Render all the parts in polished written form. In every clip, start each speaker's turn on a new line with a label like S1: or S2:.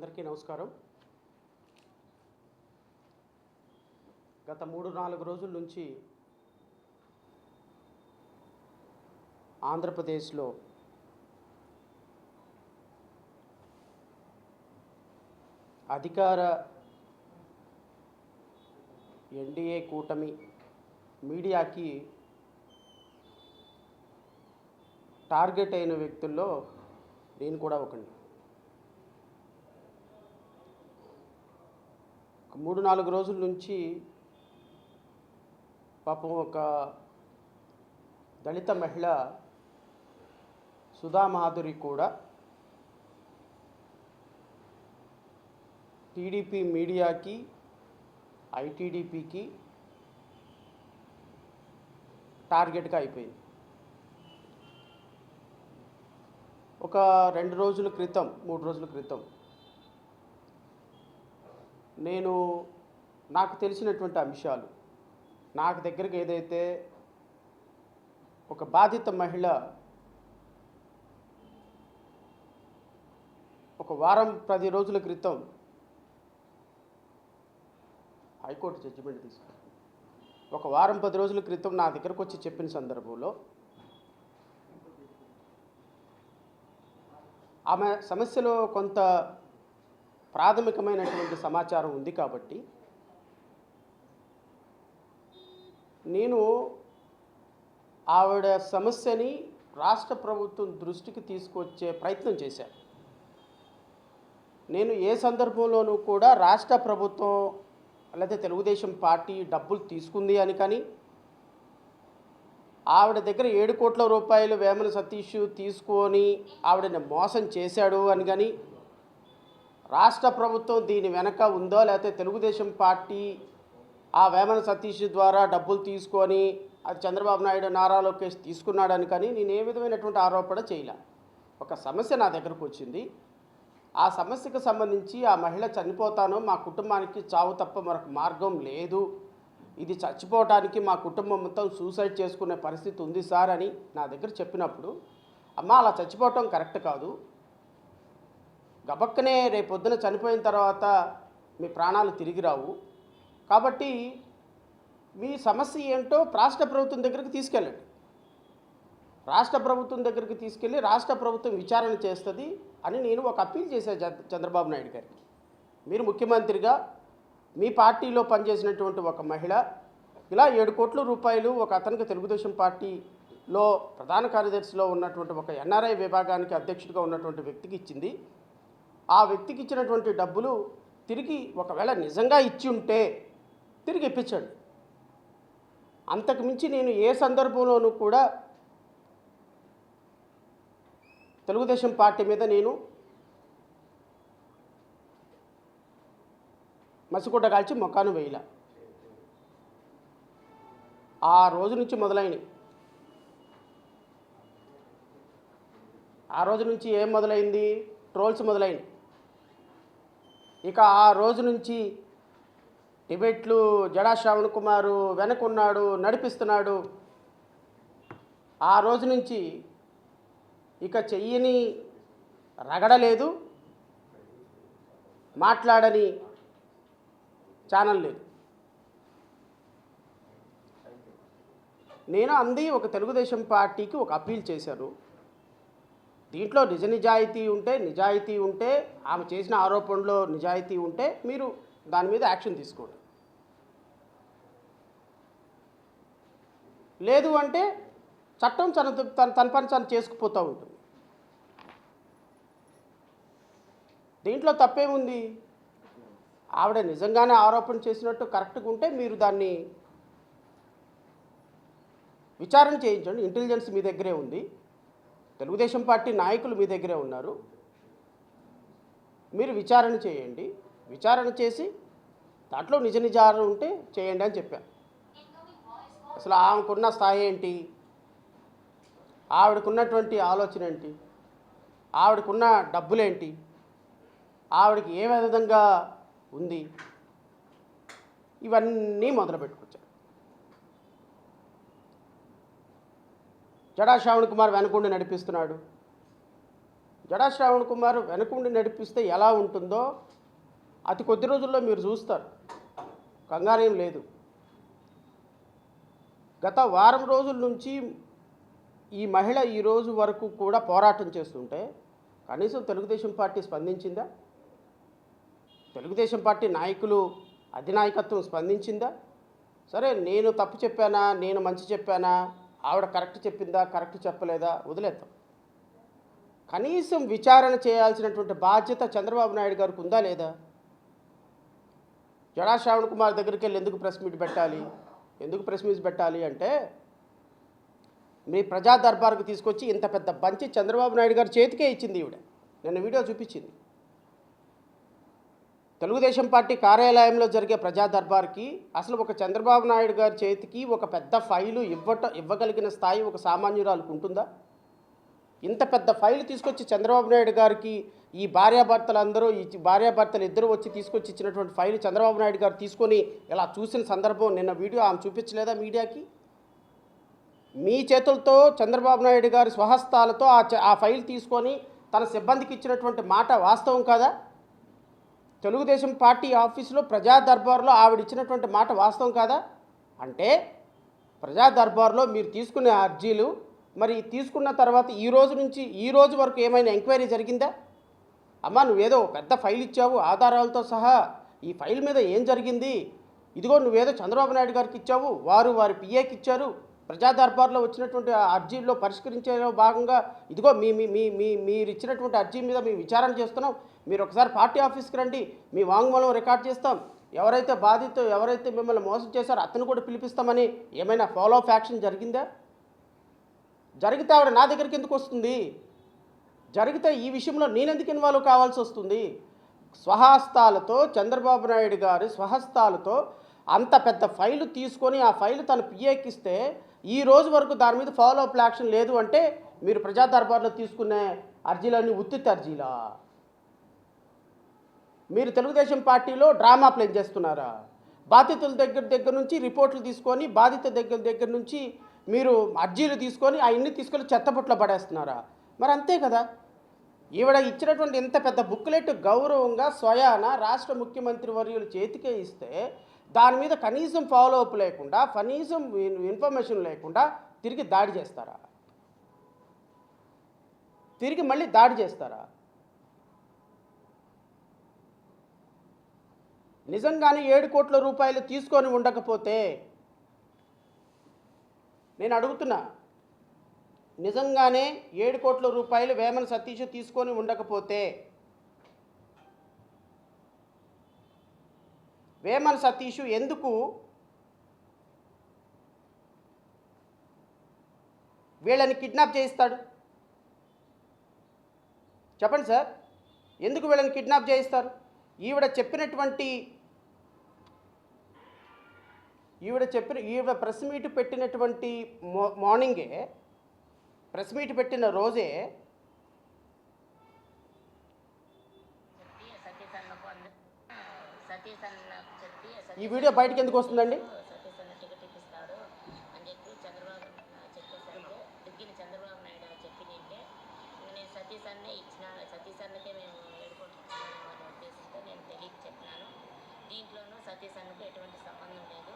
S1: అందరికీ నమస్కారం. గత 3-4 రోజుల నుంచి ఆంధ్రప్రదేశ్లో అధికార ఎన్డీఏ కూటమి మీడియాకి టార్గెట్ అయిన వ్యక్తుల్లో నేను కూడా ఒకడిని. 3-4 రోజుల నుంచి పాపం ఒక దళిత మహిళ సుధా మాధురి కూడా టీడీపీ మీడియాకి ఐటీడీపీకి టార్గెట్గా అయిపోయింది. ఒక 2 రోజుల క్రితం 3 రోజుల క్రితం నేను నాకు తెలిసినటువంటి అంశాలు, నాకు దగ్గరికి ఏదైతే ఒక బాధిత మహిళ ఒక వారం 10 రోజుల క్రితం హైకోర్టు జడ్జిమెంట్ తీసుకుని ఒక వారం 10 రోజుల క్రితం నా దగ్గరకు వచ్చి చెప్పిన సందర్భంలో ఆమె సమస్యలో కొంత ప్రాథమికమైనటువంటి సమాచారం ఉంది కాబట్టి నేను ఆవిడ సమస్యని రాష్ట్ర ప్రభుత్వం దృష్టికి తీసుకొచ్చే ప్రయత్నం చేశాను. నేను ఏ సందర్భంలోనూ కూడా రాష్ట్ర ప్రభుత్వం లేదా తెలుగుదేశం పార్టీ డబ్బులు తీసుకుంది అని కానీ, ఆవిడ దగ్గర 7 కోట్ల రూపాయలు వేమన సతీష్ తీసుకొని ఆవిడని మోసం చేశాడు అని కానీ, రాష్ట్ర ప్రభుత్వం దీని వెనక ఉందో లేకపోతే తెలుగుదేశం పార్టీ ఆ వేమన సతీష్ ద్వారా డబ్బులు తీసుకొని అది చంద్రబాబు నాయుడు నారా లోకేష్ తీసుకున్నాడని కానీ నేను ఏ విధమైనటువంటి ఆరోపణ చేయలే. ఒక సమస్య నా దగ్గరకు వచ్చింది. ఆ సమస్యకు సంబంధించి ఆ మహిళ చనిపోతానో మా కుటుంబానికి చావు తప్ప మరొక మార్గం లేదు, ఇది చచ్చిపోవటానికి మా కుటుంబం మొత్తం సూసైడ్ చేసుకునే పరిస్థితి ఉంది సార్ అని నా దగ్గర చెప్పినప్పుడు, అమ్మ అలా చచ్చిపోవటం కరెక్ట్ కాదు, గబక్కనే రేపొద్దున చనిపోయిన తర్వాత మీ ప్రాణాలు తిరిగి రావు, కాబట్టి మీ సమస్య ఏంటో రాష్ట్ర ప్రభుత్వం దగ్గరికి తీసుకెళ్ళండి, రాష్ట్ర ప్రభుత్వం దగ్గరికి తీసుకెళ్ళి రాష్ట్ర ప్రభుత్వం విచారణ చేస్తుంది అని నేను ఒక అప్పీల్ చేశాను చంద్రబాబు నాయుడు గారికి. మీరు ముఖ్యమంత్రిగా మీ పార్టీలో పనిచేసినటువంటి ఒక మహిళ ఇలా 7 కోట్ల రూపాయలు ఒక అతనికి తెలుగుదేశం పార్టీలో ప్రధాన కార్యదర్శిలో ఉన్నటువంటి ఒక ఎన్ఆర్ఐ విభాగానికి అధ్యక్షుడిగా ఉన్నటువంటి వ్యక్తికి ఇచ్చింది. ఆ వ్యక్తికి ఇచ్చినటువంటి డబ్బులు తిరిగి ఒకవేళ నిజంగా ఇచ్చి ఉంటే తిరిగి ఇప్పించండి. అంతకుమించి నేను ఏ సందర్భంలోనూ కూడా తెలుగుదేశం పార్టీ మీద నేను మసిగుడ్డ కాల్చి మొక్కాను వేయలా. ఆ రోజు నుంచి మొదలైనవి. ఆ రోజు నుంచి ఏం మొదలైంది? ట్రోల్స్ మొదలైనవి. ఇక ఆ రోజు నుంచి డిబేట్లు, జడా శ్రావణ్ కుమార్ వెనకున్నాడు, నడిపిస్తున్నాడు. ఆ రోజు నుంచి ఇక చెయ్యని రగడలేదు, మాట్లాడని ఛానల్ లేదు. నేను అంది ఒక తెలుగుదేశం పార్టీకి ఒక అప్పీల్ చేశాను. దీంట్లో నిజాయితీ ఉంటే ఆమె చేసిన ఆరోపణలో నిజాయితీ ఉంటే మీరు దాని మీద యాక్షన్ తీసుకోండి, లేదు అంటే చట్టం తన పని తను చేసుకుపోతూ ఉంటుంది. దీంట్లో తప్పేముంది? ఆవిడ నిజంగానే ఆరోపణ చేసినట్టు కరెక్ట్గా ఉంటే మీరు దాన్ని విచారణ చేయించండి. ఇంటెలిజెన్స్ మీ దగ్గరే ఉంది, తెలుగుదేశం పార్టీ నాయకులు మీ దగ్గరే ఉన్నారు, మీరు విచారణ చేయండి. విచారణ చేసి దాంట్లో నిజాలు ఉంటే చేయండి అని చెప్పాను. అసలు ఆమెకున్న స్థాయి ఏంటి, ఆవిడకున్నటువంటి ఆలోచన ఏంటి, ఆవిడకున్న డబ్బులేంటి, ఆవిడకి ఏ విధంగా ఉంది, ఇవన్నీ మొదలుపెట్టుకొచ్చారు. జడా శ్రావణ్ కుమార్ వెనకుండి నడిపిస్తున్నాడు, జడా శ్రావణ్ కుమార్ వెనకుండి నడిపిస్తే ఎలా ఉంటుందో అతి కొద్ది రోజుల్లో మీరు చూస్తారు. కంగారేం లేదు. గత వారం రోజుల నుంచి ఈ మహిళ ఈ రోజు వరకు కూడా పోరాటం చేస్తుంటే కనీసం తెలుగుదేశం పార్టీ స్పందించిందా? తెలుగుదేశం పార్టీ నాయకులు అధినాయకత్వం స్పందించిందా? సరే, నేను తప్పు చెప్పానా, నేను మంచి చెప్పానా, ఆవిడ కరెక్ట్ చెప్పిందా, కరెక్ట్ చెప్పలేదా వదిలేద్దాం. కనీసం విచారణ చేయాల్సినటువంటి బాధ్యత చంద్రబాబు నాయుడు గారికి ఉందా లేదా? జడా శ్రావణ్ కుమార్ దగ్గరికి వెళ్ళి ఎందుకు ప్రెస్ మీట్ పెట్టాలి? ఎందుకు ప్రెస్ మీట్ పెట్టాలి అంటే, మీ ప్రజా దర్బార్కు తీసుకొచ్చి ఇంత పెద్ద బంచి చంద్రబాబు నాయుడు గారి చేతికే ఇచ్చింది ఈవిడ. నిన్న వీడియో చూపించింది. తెలుగుదేశం పార్టీ కార్యాలయంలో జరిగే ప్రజా దర్బార్కి అసలు ఒక చంద్రబాబు నాయుడు గారి చేతికి ఒక పెద్ద ఫైలు ఇవ్వగలిగిన స్థాయి ఒక సామాన్యురాలకు ఉంటుందా? ఇంత పెద్ద ఫైలు తీసుకొచ్చి చంద్రబాబు నాయుడు గారికి ఈ భార్యాభర్తలు ఇద్దరు వచ్చి తీసుకొచ్చి ఇచ్చినటువంటి ఫైలు చంద్రబాబు నాయుడు గారు తీసుకొని ఇలా చూసిన సందర్భం నిన్న వీడియో ఆమె చూపించలేదా మీడియాకి? మీ చేతులతో చంద్రబాబు నాయుడు గారి స్వహస్తాలతో ఆ ఫైల్ తీసుకొని తన సిబ్బందికి ఇచ్చినటువంటి మాట వాస్తవం కాదా? తెలుగుదేశం పార్టీ ఆఫీసులో ప్రజా దర్బార్లో ఆవిడ ఇచ్చినటువంటి మాట వాస్తవం కాదా? అంటే ప్రజా దర్బార్లో మీరు తీసుకునే అర్జీలు మరి తీసుకున్న తర్వాత ఈ రోజు వరకు ఏమైనా ఎంక్వైరీ జరిగిందా? అమ్మా, నువ్వేదో పెద్ద ఫైల్ ఇచ్చావు ఆధారాలతో సహా, ఈ ఫైల్ మీద ఏం జరిగింది? ఇదిగో నువ్వేదో చంద్రబాబు నాయుడు గారికి ఇచ్చావు, వారి పిఏకి ఇచ్చారు, ప్రజా దర్బార్లో వచ్చినటువంటి అర్జీల్లో పరిష్కరించే భాగంగా ఇదిగో మీరు ఇచ్చినటువంటి అర్జీ మీద మేము విచారణ చేస్తున్నాం, మీరు ఒకసారి పార్టీ ఆఫీస్కి రండి, మీ వాంగ్మూలం రికార్డ్ చేస్తాం, ఎవరైతే మిమ్మల్ని మోసం చేశారో అతను కూడా పిలిపిస్తామని ఏమైనా ఫాలో అప్ యాక్షన్ జరిగిందా? జరిగితే ఆవిడ నా దగ్గరికి ఎందుకు వస్తుంది? జరిగితే ఈ విషయంలో నేనెందుకు ఇన్వాల్వ్ కావాల్సి వస్తుంది? స్వహస్తాలతో చంద్రబాబు నాయుడు గారి స్వహస్తాలతో అంత పెద్ద ఫైలు తీసుకొని ఆ ఫైలు తన పిఏకిస్తే ఈ రోజు వరకు దాని మీద ఫాలో అప్ యాక్షన్ లేదు అంటే మీరు ప్రజా దర్బార్లో తీసుకునే అర్జీలన్నీ ఉత్తిత్తి అర్జీలా? మీరు తెలుగుదేశం పార్టీలో డ్రామా ప్లే చేస్తున్నారా? బాధితుల దగ్గర నుంచి రిపోర్ట్లు తీసుకొని బాధిత దగ్గర నుంచి మీరు అర్జీలు తీసుకొని అవన్నీ తీసుకొని చెత్తపుట్లో పడేస్తున్నారా? మరి అంతే కదా. ఈవిడ ఇచ్చినటువంటి ఇంత పెద్ద బుక్లెట్ గౌరవంగా స్వయాన రాష్ట్ర ముఖ్యమంత్రి వర్యుల చేతికే ఇస్తే దాని మీద కనీసం ఫాలో అప్ లేకుండా, కనీసం ఇన్ఫర్మేషన్ లేకుండా తిరిగి దాడి చేస్తారా? తిరిగి మళ్ళీ దాడి చేస్తారా? నిజంగానే 7 కోట్ల రూపాయలు తీసుకొని ఉండకపోతే నేను అడుగుతున్నా, నిజంగానే 7 కోట్ల రూపాయలు వేమన సతీష్ తీసుకొని ఉండకపోతే వేమన సతీష్ ఎందుకు వీళ్ళని కిడ్నాప్ చేయిస్తాడు? చెప్పండి సార్, ఎందుకు వీళ్ళని కిడ్నాప్ చేయిస్తారు? ఈవిడ ప్రెస్ మీట్ పెట్టినటువంటి మార్నింగే, ప్రెస్ మీట్ పెట్టిన రోజే ఈ వీడియో బయటకు ఎందుకు వస్తుందండి?
S2: దీంట్లోనూ సతీష్ అన్నకు ఎటువంటి సంబంధం లేదు,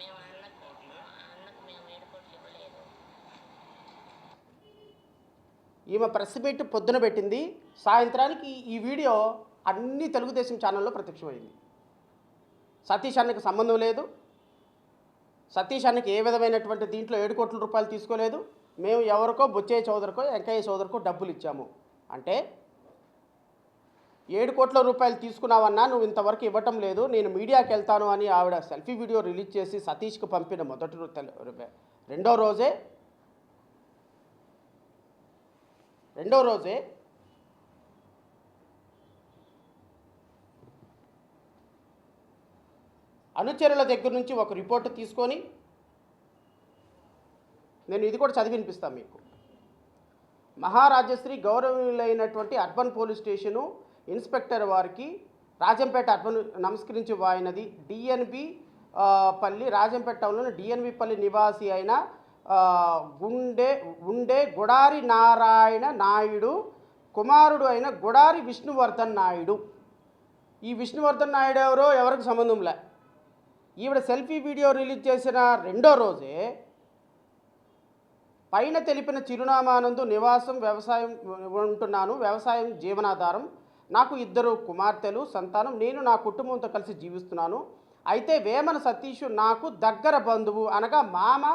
S2: మేము అన్నకు మేము 7 కోట్లు ఇవ్వలేదు.
S1: ఈమె ప్రెస్ మీట్ పొద్దున పెట్టింది, సాయంత్రానికి ఈ వీడియో అన్ని తెలుగుదేశం ఛానల్లో ప్రత్యక్షమైంది. సతీష్ అన్నకి సంబంధం లేదు, సతీష్ అన్నకి ఏ విధమైనటువంటి దీంట్లో 7 కోట్ల రూపాయలు తీసుకోలేదు, మేము ఎవరికో బొచ్చయ్య చౌదరికో వెంకయ్య చౌదరికో డబ్బులు ఇచ్చాము అంటే 7 కోట్ల రూపాయలు తీసుకున్నావన్నా నువ్వు ఇంతవరకు ఇవ్వటం లేదు, నేను మీడియాకి వెళ్తాను అని ఆవిడ సెల్ఫీ వీడియో రిలీజ్ చేసి సతీష్కి పంపిన రెండో రోజే అనుచరుల దగ్గర నుంచి ఒక రిపోర్టు తీసుకొని, నేను ఇది కూడా చదివి వినిపిస్తాను మీకు. మహారాజశ్రీ గౌరవనీయులైనటువంటి అర్బన్ పోలీస్ స్టేషను ఇన్స్పెక్టర్ వారికి రాజంపేట అర్బన్ నమస్కరించి వాయినది. డిఎన్బి పల్లి రాజంపేట టౌన్లోని డిఎన్బి పల్లి నివాసి అయిన ఉండే గుడారి నారాయణ నాయుడు కుమారుడు అయిన గుడారి విష్ణువర్ధన్ నాయుడు. ఈ విష్ణువర్ధన్ నాయుడు ఎవరో ఎవరికి సంబంధంలే. ఈవిడ సెల్ఫీ వీడియో రిలీజ్ చేసిన రెండో రోజే పైన తెలిపిన చిరునామానందు నివాసం, వ్యవసాయం ఉంటున్నాను, వ్యవసాయం జీవనాధారం, నాకు 2 కుమార్తెలు, సంతానం, నేను నా కుటుంబంతో కలిసి జీవిస్తున్నాను. అయితే వేమన సతీష్ నాకు దగ్గర బంధువు అనగా మామ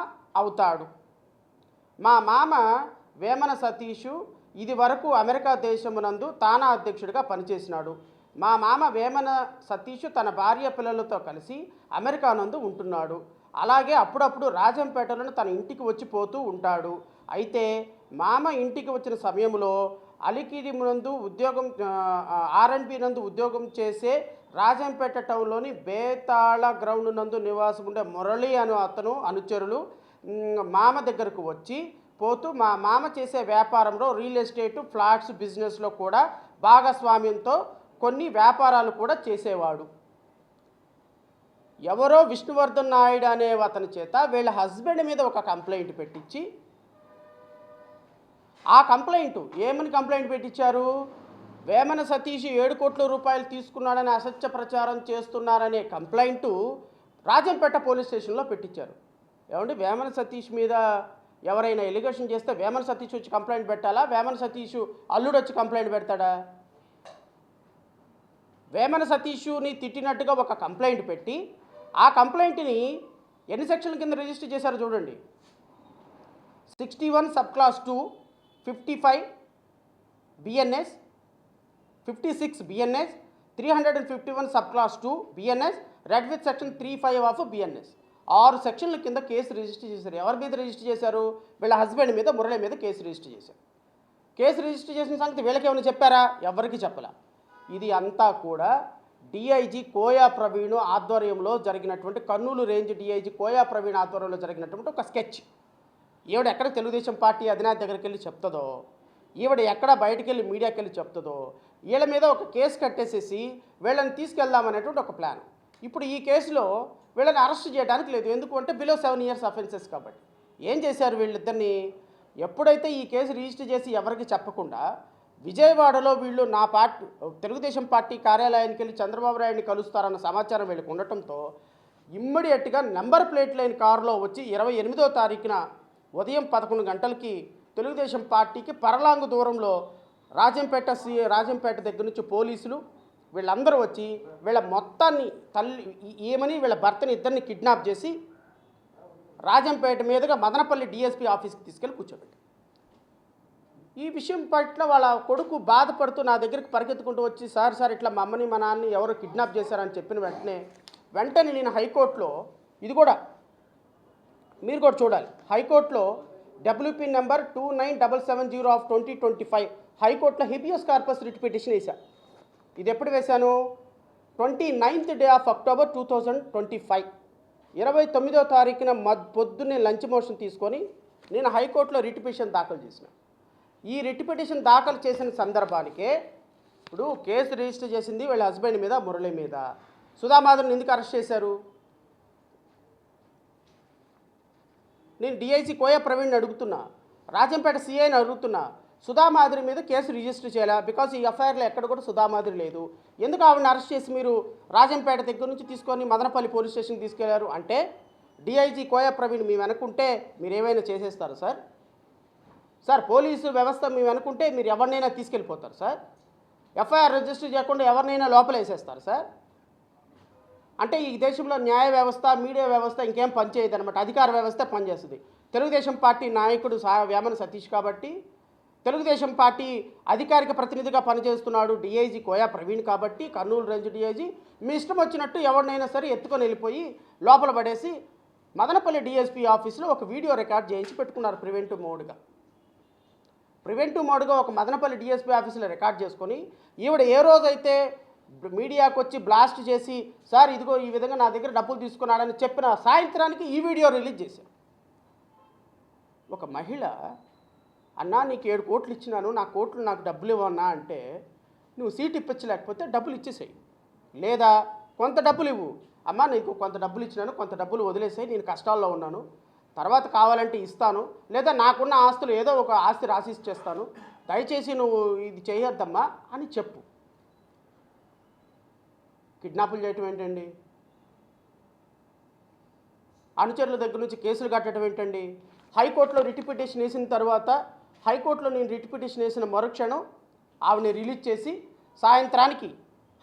S1: అవుతాడు. మా మామ వేమన సతీష్ ఇది వరకు అమెరికా దేశమునందు తానా అధ్యక్షుడిగా పనిచేసినాడు. మా మామ వేమన సతీష్ తన భార్య పిల్లలతో కలిసి అమెరికా నందు ఉంటున్నాడు. అలాగే అప్పుడప్పుడు రాజంపేటలోని తన ఇంటికి వచ్చి పోతూ ఉంటాడు. అయితే మామ ఇంటికి వచ్చిన సమయంలో అలికిరి నందు ఉద్యోగం R&B నందు ఉద్యోగం చేసే రాజంపేట టౌన్లోని బేతాళ గ్రౌండ్ నందు నివాసం ఉండే మురళి అను అతను అనుచరులు మామ దగ్గరకు వచ్చి పోతూ మా మామ చేసే వ్యాపారంలో రియల్ ఎస్టేటు, ఫ్లాట్స్ బిజినెస్లో కూడా భాగస్వామ్యంతో కొన్ని వ్యాపారాలు కూడా చేసేవాడు. ఎవరో విష్ణువర్ధన్ నాయుడు అనే అతని చేత వీళ్ళ హస్బెండ్ మీద ఒక కంప్లైంట్ పెట్టించి, ఆ కంప్లైంట్ ఏమని కంప్లైంట్ పెట్టించారు? వేమన సతీష్ 7 కోట్ల రూపాయలు తీసుకున్నాడని అసత్య ప్రచారం చేస్తున్నారనే కంప్లైంటు రాజంపేట పోలీస్ స్టేషన్లో పెట్టించారు. ఏమంటే వేమన సతీష్ మీద ఎవరైనా ఎలిగేషన్ చేస్తే వేమన సతీష్ వచ్చి కంప్లైంట్ పెట్టాలా? వేమన సతీష్ అల్లుడు వచ్చి కంప్లైంట్ పెడతాడా? వేమన సతీష్ని తిట్టినట్టుగా ఒక కంప్లైంట్ పెట్టి ఆ కంప్లైంట్ని ఎన్ని సెక్షన్ల కింద రిజిస్టర్ చేశారో చూడండి. 61 sub class 2, 55 BNS, 56 BNS, 351 sub class 2 BNS, red with section 35 of BNS. 6 సెక్షన్ల కింద కేసు రిజిస్టర్ చేశారు. ఎవరి మీద రిజిస్టర్ చేశారు? వీళ్ళ హస్బెండ్ మీద, మురళి మీద కేసు రిజిస్టర్ చేశారు. కేసు రిజిస్టర్ చేసిన సంగతి వీళ్ళకి ఏమైనా చెప్పారా? ఎవరికి చెప్పలా. ఇది అంతా కూడా డిఐజీ కోయా ప్రవీణ్ ఆధ్వర్యంలో జరిగినటువంటి, కర్నూలు రేంజ్ డిఐజీ కోయా ప్రవీణ్ ఆధ్వర్యంలో జరిగినటువంటి ఒక స్కెచ్. ఈవిడ ఎక్కడ తెలుగుదేశం పార్టీ అధినేత దగ్గరికి వెళ్ళి చెప్తుందో, ఈవిడ ఎక్కడ బయటికి వెళ్ళి మీడియాకి వెళ్ళి చెప్తుందో, వీళ్ళ మీద ఒక కేసు కట్టేసేసి వీళ్ళని తీసుకెళ్దామనేటువంటి ఒక ప్లాన్. ఇప్పుడు ఈ కేసులో వీళ్ళని అరెస్ట్ చేయడానికి లేదు. ఎందుకు అంటే బిలో 7 years అఫెన్సెస్ కాబట్టి. ఏం చేశారు వీళ్ళిద్దరిని? ఎప్పుడైతే ఈ కేసు రిజిస్టర్ చేసి ఎవరికి చెప్పకుండా విజయవాడలో వీళ్ళు నా పార్టీ తెలుగుదేశం పార్టీ కార్యాలయానికి వెళ్ళి చంద్రబాబు నాయుడిని కలుస్తారన్న సమాచారం వీళ్ళకి ఉండటంతో ఇమ్మీడియట్గా నెంబర్ ప్లేట్ లేని కారులో వచ్చి 28వ తారీఖున ఉదయం 11 గంటలకి తెలుగుదేశం పార్టీకి పరలాంగు దూరంలో రాజంపేట దగ్గర నుంచి పోలీసులు వీళ్ళందరూ వచ్చి వీళ్ళ మొత్తాన్ని ఏమని వీళ్ళ భర్తని ఇద్దరిని కిడ్నాప్ చేసి రాజంపేట మీదుగా మదనపల్లి డిఎస్పీ ఆఫీస్కి తీసుకెళ్ళి కూర్చోబెట్టి, ఈ విషయం పట్ల వాళ్ళ కొడుకు బాధపడుతూ నా దగ్గరికి పరిగెత్తుకుంటూ వచ్చి, సార్ ఇట్లా మా అమ్మని మా నాన్నని ఎవరు కిడ్నాప్ చేశారని చెప్పిన వెంటనే నేను హైకోర్టులో, ఇది కూడా మీరు కూడా చూడాలి, హైకోర్టులో WP నెంబర్ 29770 ఆఫ్ 2025 హైకోర్టులో హెబియస్ కార్పస్ రిట్ పిటిషన్ వేశాను. ఇది ఎప్పుడు వేశాను? 29th day of October 2025. 29వ తారీఖున పొద్దున్నే లంచ్ మోషన్ తీసుకొని నేను హైకోర్టులో రిట్ పిటిషన్ దాఖలు చేసిన. ఈ రిట్ పిటిషన్ దాఖలు చేసిన సందర్భానికే ఇప్పుడు కేసు రిజిస్టర్ చేసింది వీళ్ళ హస్బెండ్ మీద, మురళి మీద. సుధామాధురిని ఎందుకు అరెస్ట్ చేశారు? నేను డిఐజీ కోయా ప్రవీణ్ని అడుగుతున్నా, రాజంపేట సిఐని అడుగుతున్నా, సుధామాధురి మీద కేసు రిజిస్టర్ చేయాలా? బికాజ్ ఈ ఎఫ్ఐఆర్లో ఎక్కడ కూడా సుధామాధురి లేదు. ఎందుకు ఆవిడని అరెస్ట్ చేసి మీరు రాజంపేట దగ్గర నుంచి తీసుకొని మదనపల్లి పోలీస్ స్టేషన్కి తీసుకెళ్లారు అంటే, డిఐజీ కోయా ప్రవీణ్ మేము అనుకుంటే మీరు ఏమైనా చేసేస్తారు సార్ పోలీసు వ్యవస్థ మేము అనుకుంటే మీరు ఎవరినైనా తీసుకెళ్ళిపోతారు సార్. ఎఫ్ఐఆర్ రిజిస్టర్ చేయకుండా ఎవరినైనా లోపల వేసేస్తారు సార్. అంటే ఈ దేశంలో న్యాయ వ్యవస్థ, మీడియా వ్యవస్థ ఇంకేం పనిచేయదు అనమాట. అధికార వ్యవస్థ పనిచేస్తుంది. తెలుగుదేశం పార్టీ నాయకుడు వేమన సతీష్ కాబట్టి, తెలుగుదేశం పార్టీ అధికారిక ప్రతినిధిగా పనిచేస్తున్నాడు డిఐజీ కోయా ప్రవీణ్ కాబట్టి, కర్నూలు రేంజ్ డిఐజీ మీ ఇష్టం వచ్చినట్టు ఎవరినైనా సరే ఎత్తుకొని వెళ్ళిపోయి లోపల పడేసి మదనపల్లి డిఎస్పీ ఆఫీస్లో ఒక వీడియో రికార్డ్ చేయించి పెట్టుకున్నారు ప్రివెంటివ్ మోడ్గా ఒక మదనపల్లి డిఎస్పీ ఆఫీసులో రికార్డ్ చేసుకొని, ఈవిడ ఏ రోజైతే మీడియాకు వచ్చి బ్లాస్ట్ చేసి సార్ ఇదిగో ఈ విధంగా నా దగ్గర డబ్బులు తీసుకున్నాడని చెప్పిన సాయంత్రానికి ఈ వీడియో రిలీజ్ చేశారు. ఒక మహిళ, అన్నా నీకు 7 కోట్లు ఇచ్చినాను, నా కోట్లు నాకు డబ్బులు ఇవ్వన్నా అంటే, నువ్వు సీట్ ఇప్పించలేకపోతే డబ్బులు ఇచ్చేసేయి, లేదా కొంత డబ్బులు ఇవ్వు. అమ్మా నీకు కొంత డబ్బులు ఇచ్చినాను, కొంత డబ్బులు వదిలేసాయి, నేను కష్టాల్లో ఉన్నాను, తర్వాత కావాలంటే ఇస్తాను, లేదా నాకున్న ఆస్తులు ఏదో ఒక ఆస్తి రాసి ఇచ్చేస్తాను, దయచేసి నువ్వు ఇది చేయొద్దమ్మా అని చెప్పు. కిడ్నాపులు చేయటం ఏంటండి? అనుచరుల దగ్గర నుంచి కేసులు కట్టడం ఏంటండి? హైకోర్టులో రిట్ పిటిషన్ వేసిన తర్వాత హైకోర్టులో నేను రిట్ పిటిషన్ వేసిన మరుక్షణం ఆవిడని రిలీజ్ చేసి సాయంత్రానికి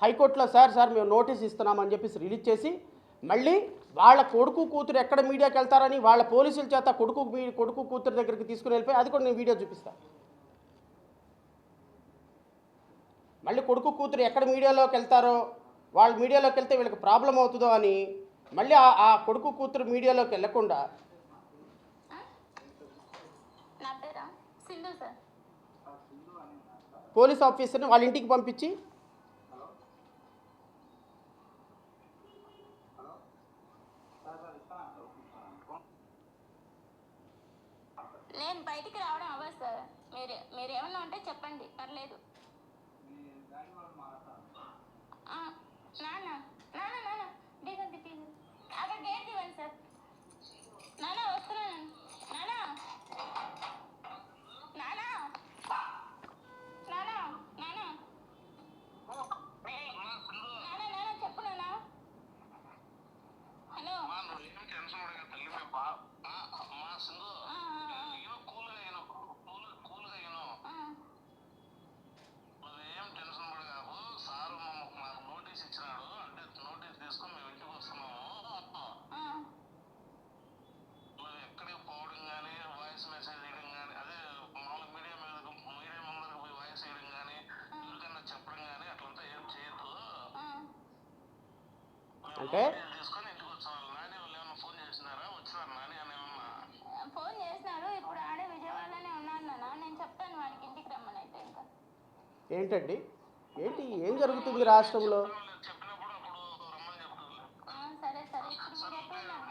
S1: హైకోర్టులో సార్ మేము నోటీస్ ఇస్తున్నామని చెప్పేసి రిలీజ్ చేసి మళ్ళీ వాళ్ళ కొడుకు కూతురు ఎక్కడ మీడియాకి వెళ్తారని వాళ్ళ పోలీసుల చేత కొడుకు కూతురు దగ్గరికి తీసుకుని వెళ్ళిపోయి అది కూడా నేను వీడియో చూపిస్తాను. మళ్ళీ కొడుకు కూతురు ఎక్కడ మీడియాలోకి వెళ్తారో వాళ్ళు మీడియాలోకి వెళ్తే వీళ్ళకి ప్రాబ్లం అవుతుందో అని మళ్ళీ ఆ కొడుకు కూతురు మీడియాలోకి వెళ్ళకుండా
S2: నా పేరా సింధు సార్.
S1: పోలీస్ ఆఫీసర్ని వాళ్ళ ఇంటికి పంపించి
S2: నేను బయటికి రావడం అవ్వదు సార్. మీరు ఏమన్నా ఉంటే చెప్పండి, పర్లేదు. నాన్న నాన్న నాన్న దిగండి ప్లీజ్. అక్కడ గేట్ ఇవ్వండి సార్. నాన్న వస్తున్నాను. నాన్న నాన్న నాన్న నాన్న నాన్న చెప్పు నాన్న. హలో
S1: అంటే
S2: ఫోన్ చేసినారు. ఇప్పుడు ఆడే విజయవాడలోనే ఉన్నాను నాన్న. నేను చెప్తాను వాడికి ఇంటికి రమ్మని. అయితే ఇంకా
S1: ఏంటండి ఏం జరుగుతుంది రాష్ట్రంలో?
S2: సరే సరే. ఇప్పుడు మీరు ఎక్కడ ఉన్నారు?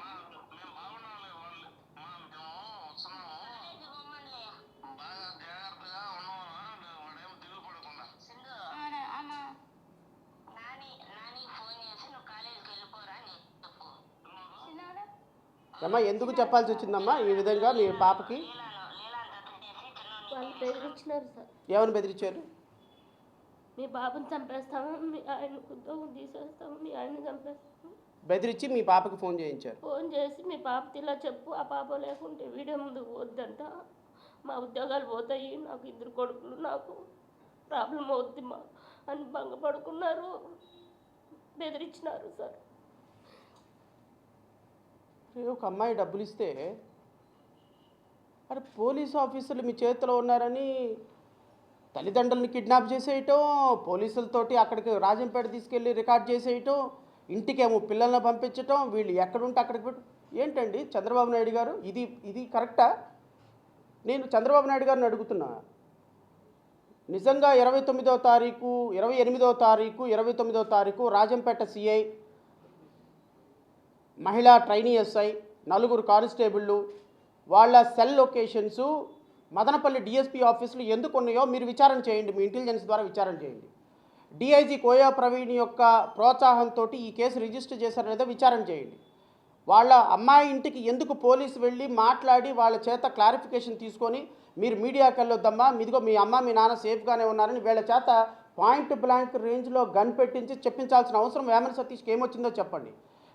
S1: అమ్మా ఎందుకు చెప్పాల్సి వచ్చిందమ్మా ఈ విధంగా మీ పాపకి?
S3: వాళ్ళు బెదిరించినారు సార్.
S1: ఏమని బెదిరించారు?
S3: మీ బాబుని చంపేస్తాము, మీ ఆయన ఉద్యోగం తీసేస్తాము, మీ ఆయన్ని చంపేస్తాము
S1: బెదిరించి మీ పాపకి ఫోన్ చేయించారు.
S3: ఫోన్ చేసి మీ పాపకి ఇలా చెప్పు, ఆ పాప లేకుంటే వీడియో ముందుకు వద్దంట, మా ఉద్యోగాలు పోతాయి, నాకు 2 కొడుకులు, నాకు ప్రాబ్లం అవుద్ది మా అని భంగపడుకున్నారు, బెదిరించినారు సార్.
S1: ఒక అమ్మాయి డబ్బులు ఇస్తే అరే పోలీసు ఆఫీసర్లు మీ చేతిలో ఉన్నారని తల్లిదండ్రులని కిడ్నాప్ చేసేయటం, పోలీసులతోటి అక్కడికి రాజంపేట తీసుకెళ్ళి రికార్డ్ చేసేయటం, ఇంటికేమో పిల్లల్ని పంపించటం, వీళ్ళు ఎక్కడుంటే అక్కడికి పెట్టు. ఏంటండి చంద్రబాబు నాయుడు గారు, ఇది కరెక్టా? నేను చంద్రబాబు నాయుడు గారిని అడుగుతున్నా. నిజంగా 28వ తారీఖు రాజంపేట సిఐ, మహిళా ట్రైనీ ఎస్ఐ, 4 కానిస్టేబుళ్ళు వాళ్ళ సెల్ లొకేషన్సు మదనపల్లి డిఎస్పీ ఆఫీసులు ఎందుకు ఉన్నాయో మీరు విచారణ చేయండి, మీ ఇంటెలిజెన్స్ ద్వారా విచారణ చేయండి. డిఐజీ కోయా ప్రవీణ్ యొక్క ప్రోత్సాహంతో ఈ కేసు రిజిస్టర్ చేశారనేదో విచారణ చేయండి. వాళ్ళ అమ్మాయి ఇంటికి ఎందుకు పోలీసు వెళ్ళి మాట్లాడి వాళ్ళ చేత క్లారిఫికేషన్ తీసుకొని మీరు మీడియాకి వెళ్ళొద్దమ్మా, మీదిగో మీ అమ్మ మీ నాన్న సేఫ్గానే ఉన్నారని వీళ్ళ చేత పాయింట్ బ్లాంక్ రేంజ్లో గన్ పెట్టించి చెప్పించాల్సిన అవసరం వేమన సతీష్కి ఏమొచ్చిందో చెప్పండి.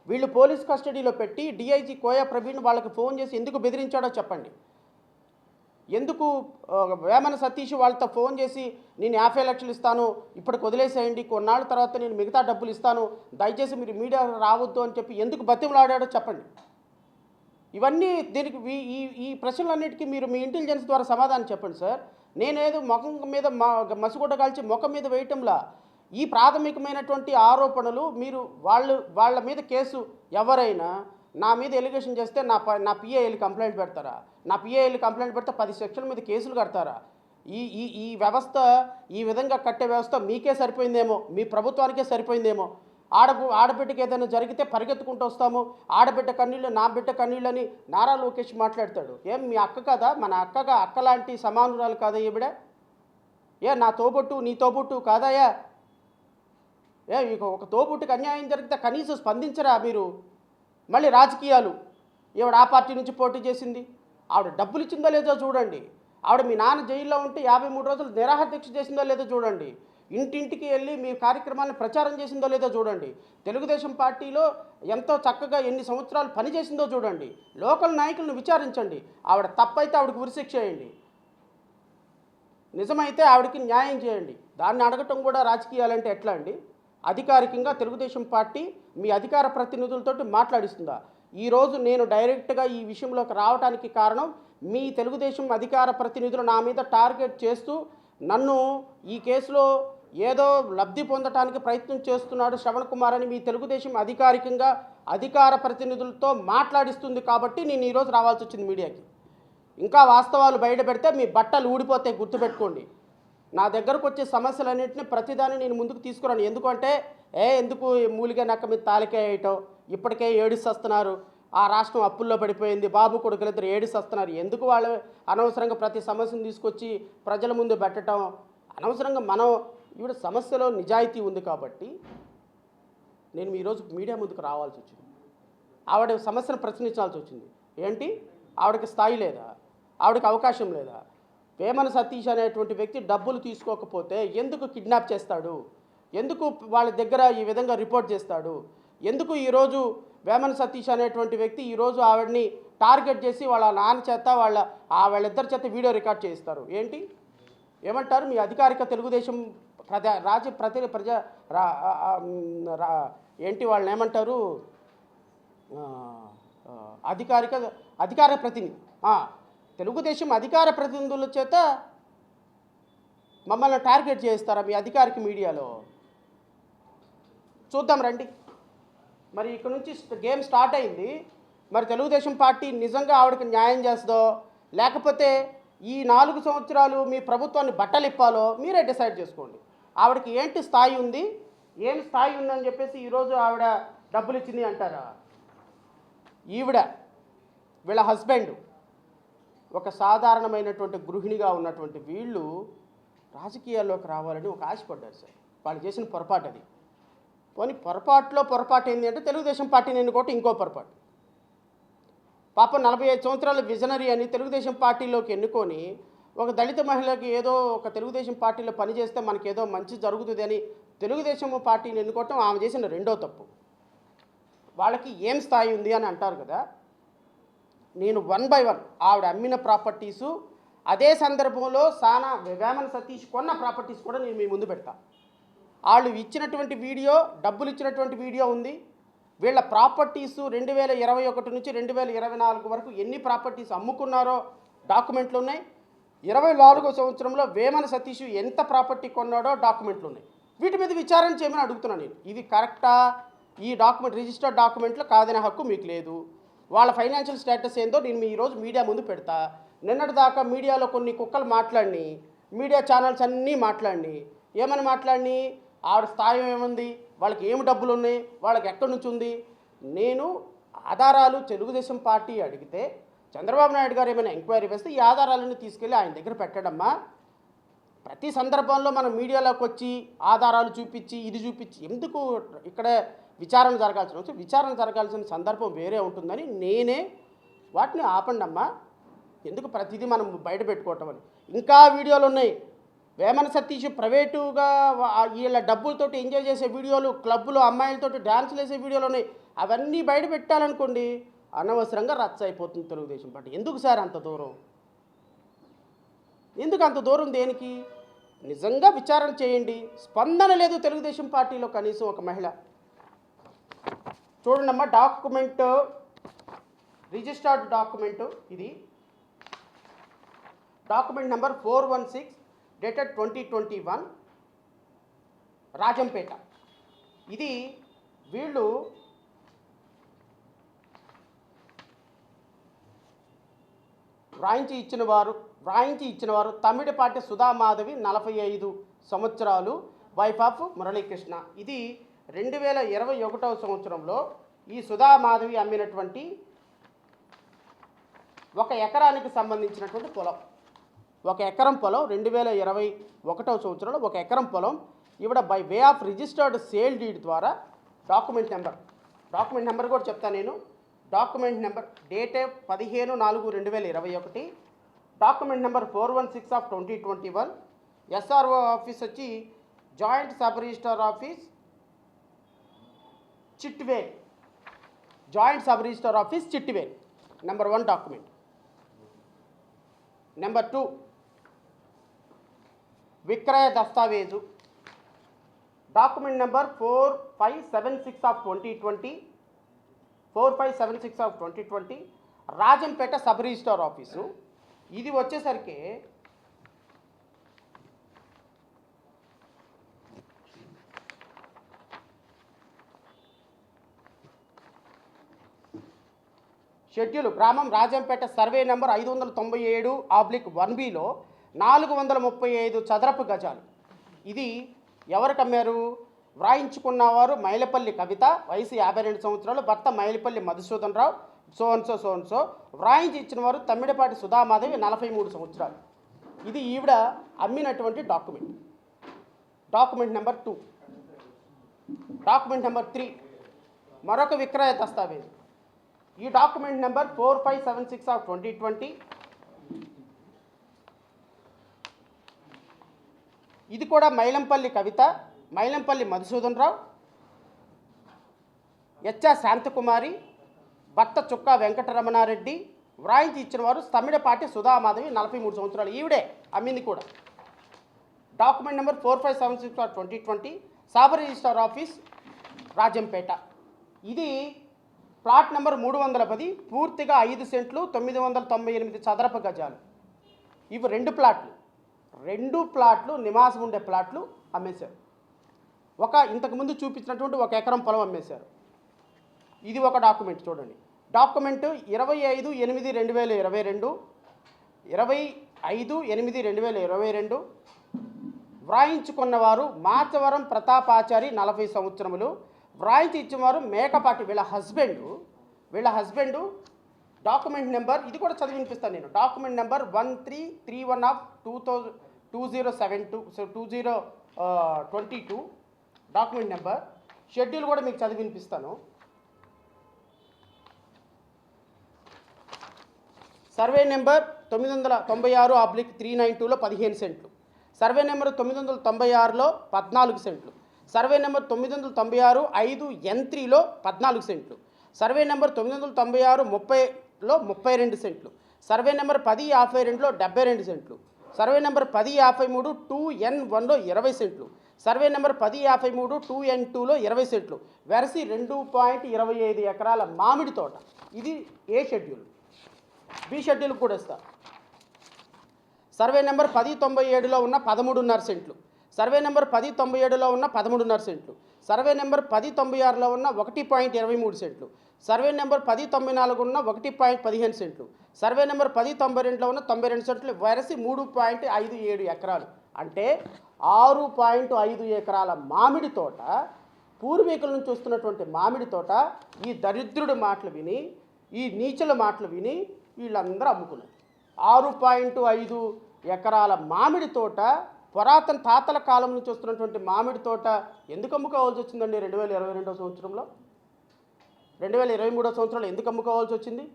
S1: వీళ్ళు పోలీస్ కస్టడీలో పెట్టి డిఐజీ కోయా ప్రవీణ్ వాళ్ళకి ఫోన్ చేసి ఎందుకు బెదిరించాడో చెప్పండి. ఎందుకు వేమన సతీష్ వాళ్ళతో ఫోన్ చేసి నేను 50 లక్షలు ఇస్తాను, ఇప్పటికి వదిలేసేయండి, కొన్నాళ్ళ తర్వాత నేను మిగతా డబ్బులు ఇస్తాను, దయచేసి మీరు మీడియా రావద్దు అని చెప్పి ఎందుకు బతిమలాడాడో చెప్పండి. ఇవన్నీ దీనికి ఈ ప్రశ్నలన్నిటికీ మీరు మీ ఇంటెలిజెన్స్ ద్వారా సమాధానం చెప్పండి సార్. నేనేదో ముఖం మీద మసిగుడ్డ కాల్చి ముఖం మీద వేయటంలా ఈ ప్రాథమికమైనటువంటి ఆరోపణలు మీరు వాళ్ళ మీద కేసు ఎవరైనా నా మీద ఎలిగేషన్ చేస్తే నా పిఏఎల్ కంప్లైంట్ పెడతారా? నా పిఏఎల్ కంప్లైంట్ పెడితే 10 సెక్షన్ల మీద కేసులు కడతారా? ఈ వ్యవస్థ ఈ విధంగా కట్టే వ్యవస్థ మీకే సరిపోయిందేమో, మీ ప్రభుత్వానికే సరిపోయిందేమో. ఆడబిడ్డకి ఏదైనా జరిగితే పరిగెత్తుకుంటూ వస్తాము, ఆడబిడ్డ కన్నీళ్ళు నా బిడ్డ కన్నీళ్ళు అని నారా లోకేష్ మాట్లాడతాడు. ఏం మీ అక్క కదా? మన అక్క లాంటి సమానురాలు కాదా ఈవిడ? నా తోబుట్టు నీ తోబుట్టు కాదయ్యా? ఒక తోబుట్టుకి అన్యాయం జరిగితే కనీసం స్పందించరా మీరు? మళ్ళీ రాజకీయాలు, ఈవిడ ఆ పార్టీ నుంచి పోటీ చేసింది, ఆవిడ డబ్బులు ఇచ్చిందో లేదో చూడండి. ఆవిడ మీ నాన్న జైల్లో ఉంటే 53 రోజులు నిరాహార దీక్ష చేసిందో లేదో చూడండి. ఇంటింటికి వెళ్ళి మీ కార్యక్రమాలను ప్రచారం చేసిందో లేదో చూడండి. తెలుగుదేశం పార్టీలో ఎంతో చక్కగా ఎన్ని సంవత్సరాలు పనిచేసిందో చూడండి. లోకల్ నాయకులను విచారించండి. ఆవిడ తప్పైతే ఆవిడకి ఉరిశిక్ష చేయండి, నిజమైతే ఆవిడకి న్యాయం చేయండి. దాన్ని అడగటం కూడా రాజకీయాలంటే ఎట్లా అండి? అధికారికంగా తెలుగుదేశం పార్టీ మీ అధికార ప్రతినిధులతోటి మాట్లాడిస్తుందా? ఈరోజు నేను డైరెక్ట్గా ఈ విషయంలోకి రావడానికి కారణం మీ తెలుగుదేశం అధికార ప్రతినిధులు నా మీద టార్గెట్ చేస్తూ నన్ను ఈ కేసులో ఏదో లబ్ధి పొందడానికి ప్రయత్నం చేస్తున్నాడు శ్రవణ్ కుమార్ అని మీ తెలుగుదేశం అధికారికంగా అధికార ప్రతినిధులతో మాట్లాడిస్తుంది కాబట్టి నేను ఈరోజు రావాల్సి వచ్చింది మీడియాకి. ఇంకా వాస్తవాలు బయట పెడితే మీ బట్టలు ఊడిపోతాయి, గుర్తుపెట్టుకోండి. నా దగ్గరకు వచ్చే సమస్యలన్నింటినీ ప్రతిదాన్ని నేను ముందుకు తీసుకురాను. ఎందుకంటే ఎందుకు మూలిగా నక్క మీద తాలికాయ వేయటం, ఇప్పటికే ఏడిస్తున్నారు, ఆ రాష్ట్రం అప్పుల్లో పడిపోయింది, బాబు కొడుకులిద్దరు ఏడిస్తున్నారు, ఎందుకు వాళ్ళు అనవసరంగా ప్రతి సమస్యను తీసుకొచ్చి ప్రజల ముందు పెట్టడం అనవసరంగా. మనం ఈవిడ సమస్యలో నిజాయితీ ఉంది కాబట్టి నేను ఈరోజు మీడియా ముందుకు రావాల్సి వచ్చింది. ఆవిడ సమస్యను ప్రశ్నించాల్సి వచ్చింది. ఏంటి, ఆవిడకి స్థాయి లేదా? ఆవిడకి అవకాశం లేదా? వేమన సతీష్ అనేటువంటి వ్యక్తి డబ్బులు తీసుకోకపోతే ఎందుకు కిడ్నాప్ చేస్తాడు? ఎందుకు వాళ్ళ దగ్గర ఈ విధంగా రిపోర్ట్ చేస్తాడు? ఎందుకు ఈరోజు వేమన సతీష్ అనేటువంటి వ్యక్తి ఈరోజు ఆవిడని టార్గెట్ చేసి వాళ్ళ నాన్న చేత వాళ్ళిద్దరి చేత వీడియో రికార్డ్ చేయిస్తారు? ఏంటి ఏమంటారు మీ అధికారిక తెలుగుదేశం ఏంటి వాళ్ళని ఏమంటారు, అధికార ప్రతినిధి, తెలుగుదేశం అధికార ప్రతినిధుల చేత మమ్మల్ని టార్గెట్ చేస్తారా మీ అధికారిక మీడియాలో? చూద్దాం రండి. మరి ఇక్కడ నుంచి గేమ్ స్టార్ట్ అయింది. మరి తెలుగుదేశం పార్టీ నిజంగా ఆవిడకి న్యాయం చేస్తుందో లేకపోతే ఈ 4 సంవత్సరాలు మీ ప్రభుత్వాన్ని బట్టలిప్పాలో మీరే డిసైడ్ చేసుకోండి. ఆవిడకి ఏంటి స్థాయి ఉంది, ఏం స్థాయి ఉందని చెప్పేసి ఈరోజు ఆవిడ డబ్బులు ఇచ్చింది అంటారా? ఈవిడ వీళ్ళ హస్బెండ్ ఒక సాధారణమైనటువంటి గృహిణిగా ఉన్నటువంటి వీళ్ళు రాజకీయాల్లోకి రావాలని ఒక ఆశపడ్డారు సార్. వాళ్ళు చేసిన పొరపాటు అది. పోనీ పొరపాటు ఏంటి అంటే తెలుగుదేశం పార్టీని ఎన్నుకోవటం ఇంకో పొరపాటు. పాపం 45 సంవత్సరాల విజనరీ అని తెలుగుదేశం పార్టీలోకి ఎన్నుకొని ఒక దళిత మహిళకి ఏదో ఒక తెలుగుదేశం పార్టీలో పనిచేస్తే మనకేదో మంచి జరుగుతుంది అని తెలుగుదేశం పార్టీని ఎన్నుకోవటం ఆమె చేసిన రెండో తప్పు. వాళ్ళకి ఏం స్థాయి ఉంది అని అంటారు కదా. నేను 1 by 1 ఆవిడ అమ్మిన ప్రాపర్టీసు, అదే సందర్భంలో వేమన సతీష్ కొన్న ప్రాపర్టీస్ కూడా నేను మీ ముందు పెడతా. వాళ్ళు ఇచ్చినటువంటి వీడియో, డబ్బులు ఇచ్చినటువంటి వీడియో ఉంది. వీళ్ళ ప్రాపర్టీసు 2021 నుంచి 2024 వరకు ఎన్ని ప్రాపర్టీస్ అమ్ముకున్నారో డాక్యుమెంట్లు ఉన్నాయి. 24వ సంవత్సరంలో వేమన సతీష్ ఎంత ప్రాపర్టీ కొన్నాడో డాక్యుమెంట్లు ఉన్నాయి. వీటి మీద విచారణ చేయమని అడుగుతున్నాను నేను. ఇవి కరెక్టా? ఈ డాక్యుమెంట్ రిజిస్టర్డ్ డాక్యుమెంట్లు కాదనే హక్కు మీకు లేదు. వాళ్ళ ఫైనాన్షియల్ స్టేటస్ ఏందో నేను ఈరోజు మీడియా ముందు పెడతా. నిన్నటి దాకా మీడియాలో కొన్ని కుక్కలు మాట్లాడి, మీడియా ఛానల్స్ అన్నీ మాట్లాడి, ఏమని మాట్లాడి, ఆవిడ స్థాయి ఏముంది, వాళ్ళకి ఏమి డబ్బులు ఉన్నాయి, వాళ్ళకి ఎక్కడి నుంచి ఉంది. నేను ఆధారాలు తెలుగుదేశం పార్టీ అడిగితే చంద్రబాబు నాయుడు గారు ఏమైనా ఎంక్వైరీ వేస్తే ఈ ఆధారాలన్నీ తీసుకెళ్ళి ఆయన దగ్గర పెట్టడమ్మా. ప్రతి సందర్భంలో మనం మీడియాలోకి వచ్చి ఆధారాలు చూపించి ఇది చూపించి ఎందుకు ఇక్కడ విచారణ జరగాల్సిన సందర్భం వేరే ఉంటుందని నేనే వాటిని ఆపండమ్మా. ఎందుకు ప్రతిదీ మనం బయట పెట్టుకోవటం అని. ఇంకా వీడియోలు ఉన్నాయి. వేమన సతీష్ ప్రైవేటుగా వీళ్ళ డబ్బులతోటి ఎంజాయ్ చేసే వీడియోలు, క్లబ్లో అమ్మాయిలతోటి డ్యాన్సులు వేసే వీడియోలు ఉన్నాయి. అవన్నీ బయట పెట్టాలనుకోండి అనవసరంగా రచ్చ అయిపోతుంది తెలుగుదేశం పార్టీ. ఎందుకు సార్ అంత దూరం? ఎందుకు అంత దూరం దేనికి? నిజంగా విచారణ చేయండి. స్పందన లేదు తెలుగుదేశం పార్టీలో కనీసం ఒక మహిళ. చూడండమ్మా, డాక్యుమెంట్ రిజిస్టర్డ్ డాక్యుమెంటు ఇది. Document number 416 dated 2021 Rajampet. ఇది వీళ్ళు వ్రాయించి ఇచ్చినవారు తమిడిపాటి సుధామాధవి 45 సంవత్సరాలు, వైఫ్ ఆఫ్ మురళీకృష్ణ. ఇది 2021వ సంవత్సరంలో ఈ సుధామాధవి అమ్మినటువంటి 1 ఎకరానికి సంబంధించినటువంటి పొలం. 1 ఎకరం పొలం 2021వ సంవత్సరంలో 1 ఎకరం పొలం ఇవిడ by way of registered sale deed ద్వారా డాక్యుమెంట్ నెంబర్ కూడా చెప్తాను నేను. Document number date 15/4/2021, document number 416 of 2021. SRO office వచ్చి joint sub registrar office Chitvel, joint sub registrar office Chitvel. Number 1 document. Number 2 విక్రయ దస్తావేజు document number 4576 of 2020, 4576 of 2020, Rajampet sub registrar office. ఇది వచ్చేసరికి schedule గ్రామం రాజంపేట సర్వే నెంబర్ 597/1Bలో 435 చదరపు గజాలు. ఇది ఎవరికి అమ్మారు? వ్రాయించుకున్నవారు మైలపల్లి కవిత, వయసు 52 సంవత్సరాలు, భర్త మైలపల్లి మధుసూదన్ రావు, సో. వ్రాయించి ఇచ్చిన వారు తమ్మిడిపాటి సుధామాధవి, 43 సంవత్సరాలు. ఇది ఈవిడ అమ్మినటువంటి document. Document number 2. Document number 3 మరొక విక్రయ దస్తావేజు. ఈ డాక్యుమెంట్ నెంబర్ 4576 ఆఫ్ 2020. ఇది కూడా మైలంపల్లి కవిత, మైలంపల్లి మధుసూదన్ రావు, హెచ్ఆర్ శాంతకుమారి, భర్త చుక్కా వెంకటరమణారెడ్డి. వ్రాయించి ఇచ్చిన వారు తమ్మిడపాటి సుధామాధవి, 43 సంవత్సరాలు. ఈవిడే అమ్మింది కూడా. Document number 4576 of 2020, sub registrar office Rajampet. ఇది ప్లాట్ నెంబర్ 310, పూర్తిగా 5 సెంట్లు 998 చదరపు గజాలు. ఇవి 2 ప్లాట్లు, 2 ప్లాట్లు నివాసం ఉండే ప్లాట్లు అమ్మేశారు. ఇంతకుముందు చూపించినటువంటి 1 ఎకరం పొలం అమ్మేశారు. ఇది ఒక డాక్యుమెంట్ చూడండి. డాక్యుమెంట్ 25/8/2022, 25/8/2022. వ్రాయించుకున్నవారు మాచవరం ప్రతాపాచారి, 40 సంవత్సరములు. వ్రాయించి ఇచ్చేవారు మేకపాటి, వీళ్ళ హస్బెండు. డాక్యుమెంట్ నెంబర్ ఇది కూడా చదివి వినిపిస్తాను నేను. Document number 1331 of 2022 document number. Schedule కూడా మీకు చదివి వినిపిస్తాను. సర్వే నెంబర్ 996/392లో 15 సెంట్లు. సర్వే నెంబర్ 996లో 14 సెంట్లు. సర్వే నెంబర్ 996/5N3లో 14 సెంట్లు. సర్వే నెంబర్ 996/30లో 32 సెంట్లు. సర్వే నెంబర్ 10/52లో 72 సెంట్లు. సర్వే నెంబర్ 10/53 2N1లో 20 సెంట్లు. సర్వే నెంబర్ 10/53 2N2లో 20 సెంట్లు. వెరసి 2.25 ఎకరాల మామిడి తోట. ఇది ఏ షెడ్యూల్. బి షెడ్యూల్ కూడా ఇస్తా. సర్వే నెంబర్ 1097లో ఉన్న 13.5 సెంట్లు. సర్వే నెంబర్ 1097లో ఉన్న 13.5 సెంట్లు. సర్వే నెంబర్ 1096లో ఉన్న 1.23 సెంట్లు. సర్వే నెంబర్ 1094 ఉన్న 1.15 సెంట్లు. సర్వే నెంబర్ 1092లో ఉన్న 92 సెంట్లు. వెరసి 3.57 ఎకరాలు. అంటే 6.5 ఎకరాల మామిడి తోట, పూర్వీకుల నుంచి వస్తున్నటువంటి మామిడి తోట. ఈ దరిద్రుడి మాటలు విని, ఈ నీచుల మాటలు విని వీళ్ళందరూ అమ్ముకున్నారు. 6.5 ఎకరాల మామిడి తోట, పురాతన తాతల కాలం నుంచి వస్తున్నటువంటి మామిడి తోట ఎందుకు అమ్ముకోవాల్సి వచ్చిందండి 2022 సంవత్సరంలో? 2023 సంవత్సరంలో ఎందుకు అమ్ముకోవాల్సి వచ్చింది?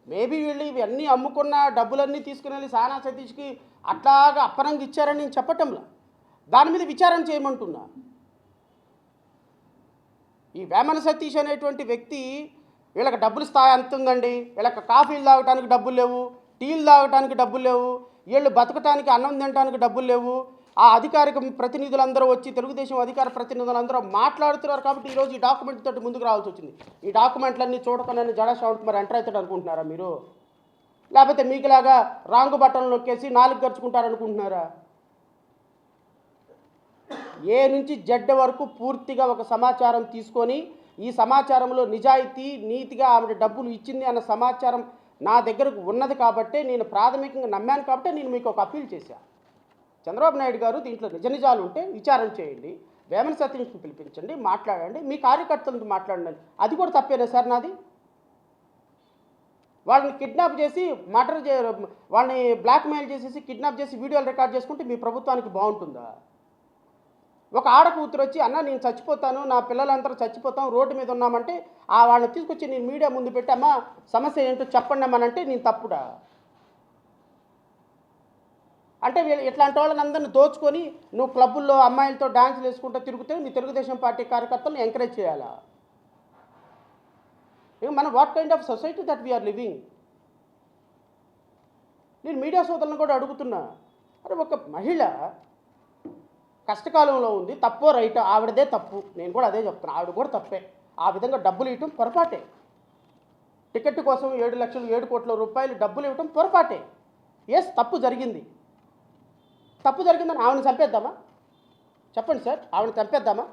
S1: మేబీ వీళ్ళు ఇవన్నీ అమ్ముకున్న డబ్బులన్నీ తీసుకుని వెళ్ళి సానా సతీష్కి అట్లాగా అప్పనంగా ఇచ్చారని నేను చెప్పటంలా. దాని మీద విచారణ చేయమంటున్నా. ఈ వేమన సతీష్ అనేటువంటి వ్యక్తి, వీళ్ళకి డబ్బులు స్థాయి ఎంత ఉందండి? వీళ్ళకి కాఫీలు తాగడానికి డబ్బులు లేవు, టీలు తాగడానికి డబ్బులు లేవు, వీళ్ళు బతకటానికి అన్నం తినడానికి డబ్బులు లేవు. ఆ అధికారిక ప్రతినిధులందరూ వచ్చి, తెలుగుదేశం అధికార ప్రతినిధులందరూ మాట్లాడుతున్నారు కాబట్టి ఈరోజు ఈ డాక్యుమెంట్ తోటి ముందుకు రావాల్సి వచ్చింది. ఈ డాక్యుమెంట్లన్నీ చూడకుండా జడా షౌట్ మరి ఎంటర్ అవుతాడు అనుకుంటున్నారా మీరు? లేకపోతే మీకులాగా రాంగు బట్టలు నొక్కేసి 4 గరుచుకుంటారనుకుంటున్నారా? ఏ నుంచి జెడ్ వరకు పూర్తిగా ఒక సమాచారం తీసుకొని, ఈ సమాచారంలో నిజాయితీ నీతిగా ఆవిడ డబ్బులు ఇచ్చింది అన్న సమాచారం నా దగ్గరకు ఉన్నది కాబట్టే, నేను ప్రాథమికంగా నమ్మాను కాబట్టే నేను మీకు ఒక అప్పీల్ చేశాను. చంద్రబాబు నాయుడు గారు దీంట్లో నిజాలు ఉంటే విచారణ చేయండి, వేమన సతీష్ని పిలిపించండి, మాట్లాడండి, మీ కార్యకర్తలతో మాట్లాడండి. అది కూడా తప్పేనా సార్ నాది? వాళ్ళని కిడ్నాప్ చేసి వాళ్ళని బ్లాక్మెయిల్ చేసేసి కిడ్నాప్ చేసి వీడియోలు రికార్డ్ చేసుకుంటే మీ ప్రభుత్వానికి బాగుంటుందా? ఒక ఆడ కూతురు వచ్చి, అన్న నేను చచ్చిపోతాను, నా పిల్లలందరూ చచ్చిపోతాం, రోడ్డు మీద ఉన్నామంటే వాళ్ళని తీసుకొచ్చి నేను మీడియా ముందు పెట్టి, అమ్మ సమస్య ఏంటో చెప్పండి అమ్మనంటే నేను తప్పుడా? అంటే వీళ్ళు ఇట్లాంటి వాళ్ళని అందరిని దోచుకొని నువ్వు క్లబ్బుల్లో అమ్మాయిలతో డాన్సులు వేసుకుంటూ తిరిగితే నీ తెలుగుదేశం పార్టీ కార్యకర్తలను ఎంకరేజ్ చేయాలా? ఇక మనం what kind of society that we are living? నేను మీడియా సోదరులను కూడా అడుగుతున్నా, అరే ఒక మహిళ కష్టకాలంలో ఉంది, తప్పో రైటో ఆవిడదే తప్పు, నేను కూడా అదే చెప్తున్నా, ఆవిడ కూడా తప్పే. ఆ విధంగా డబ్బులు ఇవ్వటం పొరపాటే. టికెట్ కోసం 7 లక్షలు 7 కోట్ల రూపాయలు డబ్బులు ఇవ్వటం పొరపాటే. ఎస్, తప్పు జరిగింది. తప్పు జరిగిందని ఆవిడని చంపేద్దామా? చెప్పండి సార్, ఆవిడని చంపేద్దామా?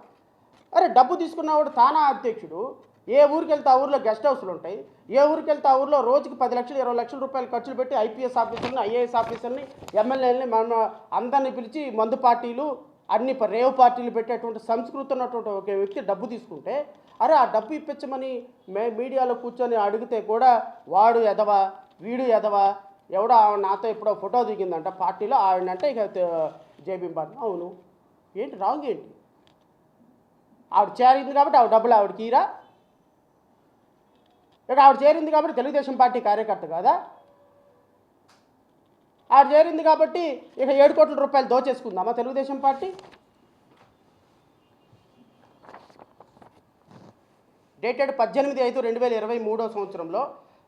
S1: అరే డబ్బు తీసుకున్నవాడు తానా అధ్యక్షుడు, ఏ ఊరికి వెళ్తే ఆ ఊరిలో గెస్ట్ హౌస్లు ఉంటాయి, ఏ ఊరికి వెళ్తే ఆ ఊరిలో రోజుకి 10 లక్షలు 20 లక్షల రూపాయలు ఖర్చులు పెట్టి ఐపీఎస్ ఆఫీసర్ని, ఐఏఎస్ ఆఫీసర్ని, ఎమ్మెల్యేలని మన అందరినీ పిలిచి మందు పార్టీలు అన్ని రేవ్ పార్టీలు పెట్టేటువంటి సంస్కృతి ఉన్నటువంటి ఒక వ్యక్తి డబ్బు తీసుకుంటే, అరే ఆ డబ్బు ఇప్పించమని మీడియాలో కూర్చొని అడిగితే కూడా వాడు ఎదవా, వీడు ఎదవా, ఎవడో ఆవిడ నాతో ఎప్పుడో ఫోటో దిగిందంట పార్టీలో, ఆవిడంటే ఇక జేబీంబాన్. అవును, ఏంటి రాంగ్ ఏంటి? ఆవిడ చేరింది కాబట్టి ఆవిడ డబ్బులు ఆవిడకి ఈరా? ఇక ఆవిడ చేరింది కాబట్టి తెలుగుదేశం పార్టీ కార్యకర్త కాదా? ఆవిడ చేరింది కాబట్టి ఇక 7 కోట్ల రూపాయలు దోచేసుకుందామా తెలుగుదేశం పార్టీ? డేటెడ్ 18/5/2023 సంవత్సరంలో